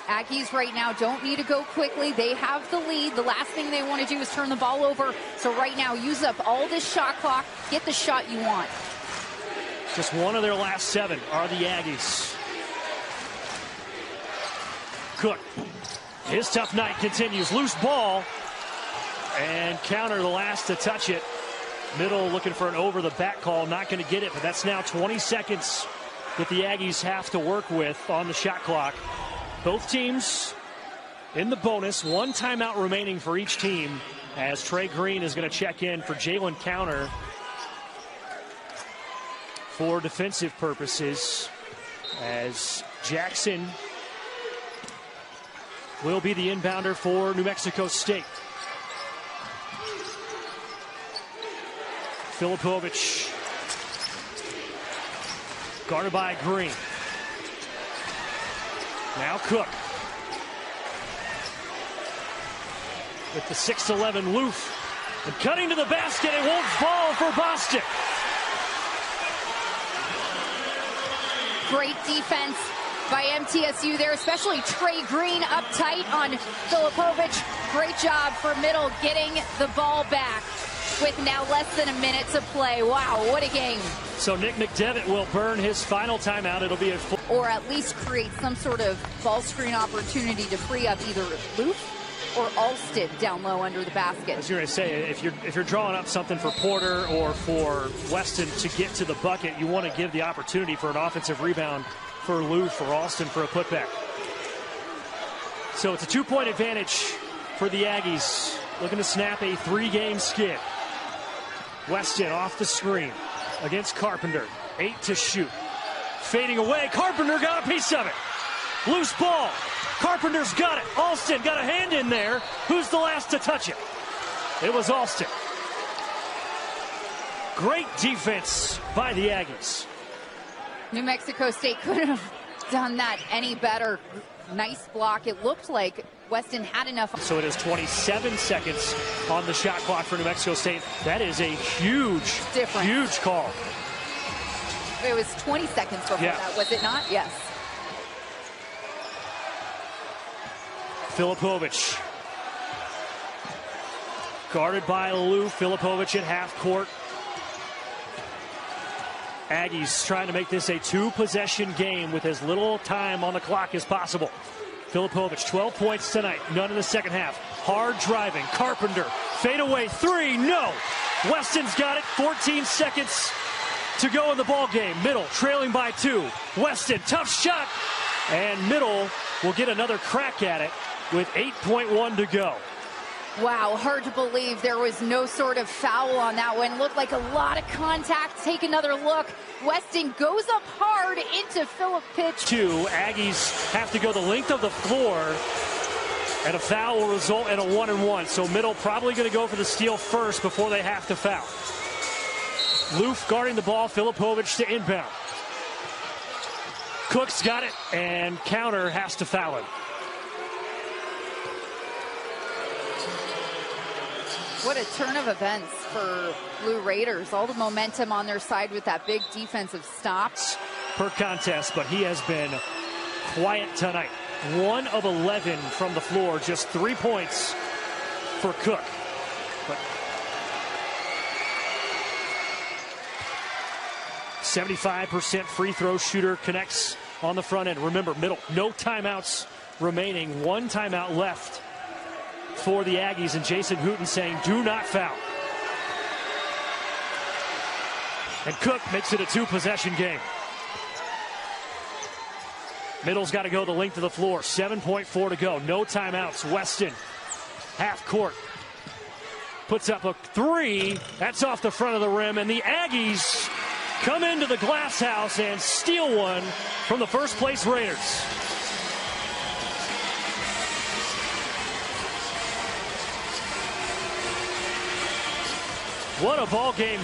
Aggies right now don't need to go quickly. They have the lead. The last thing they want to do is turn the ball over. So right now, use up all this shot clock. Get the shot you want.
Just one of their last 7 are the Aggies. Cook. His tough night continues. Loose ball. And counter, the last to touch it. Middle looking for an over the back call. Not going to get it, but that's now 20 seconds that the Aggies have to work with on the shot clock. Both teams in the bonus. 1 timeout remaining for each team as Trey Green is going to check in for Jalen Counter for defensive purposes, as Jackson will be the inbounder for New Mexico State. Filipovic guarded by Green. Now Cook. With the 6'11" Loof. And cutting to the basket, it won't fall for Bostic.
Great defense by MTSU there, especially Trey Green up tight on Filipovic. Great job for Middle getting the ball back with now less than a minute to play. Wow, what a game.
So Nick McDevitt will burn his final timeout. It'll be
or at least create some sort of ball screen opportunity to free up either Loof or Alston down low under the basket.
As you're going to say, if you're drawing up something for Porter or for Weston to get to the bucket, you want to give the opportunity for an offensive rebound for Loof or Alston for a putback. So it's a 2-point advantage for the Aggies looking to snap a 3-game skid. Weston off the screen against Carpenter. 8 to shoot. Fading away. Carpenter got a piece of it. Loose ball. Carpenter's got it. Alston got a hand in there. Who's the last to touch it? It was Alston. Great defense by the Aggies.
New Mexico State couldn't have done that any better. Nice block. It looked like Weston had enough.
So it is 27 seconds on the shot clock for New Mexico State. That is a huge, huge call.
It was 20 seconds before that, was it not? Yes.
Filipovic. Guarded by Lou. Filipovic at half court. Aggies trying to make this a 2-possession game with as little time on the clock as possible. Filipovic, 12 points tonight, none in the second half. Hard driving, Carpenter, fade away, 3, no! Weston's got it, 14 seconds to go in the ball game. Middle trailing by 2. Weston, tough shot, and Middle will get another crack at it with 8.1 to go.
Wow, hard to believe there was no sort of foul on that one. Looked like a lot of contact. Take another look. Weston goes up hard into Filipovic.
2, Aggies have to go the length of the floor, and a foul will result in a 1-and-1. So Middle probably going to go for the steal first before they have to foul. Loof guarding the ball, Filipovic to inbound. Cook's got it, and Counter has to foul him.
What a turn of events for Blue Raiders. All the momentum on their side with that big defensive stop.
Per contest, but he has been quiet tonight. 1 of 11 from the floor, just 3 points for Cook. But 75% free throw shooter connects on the front end. Remember, Middle, no timeouts remaining. 1 timeout left for the Aggies, and Jason Hooten saying do not foul. And Cook makes it a 2-possession game. Middle's got to go the length of the floor. 7.4 to go. No timeouts. Weston, half court. Puts up a 3. That's off the front of the rim, and the Aggies come into the glass house and steal one from the first place Raiders. What a ball game.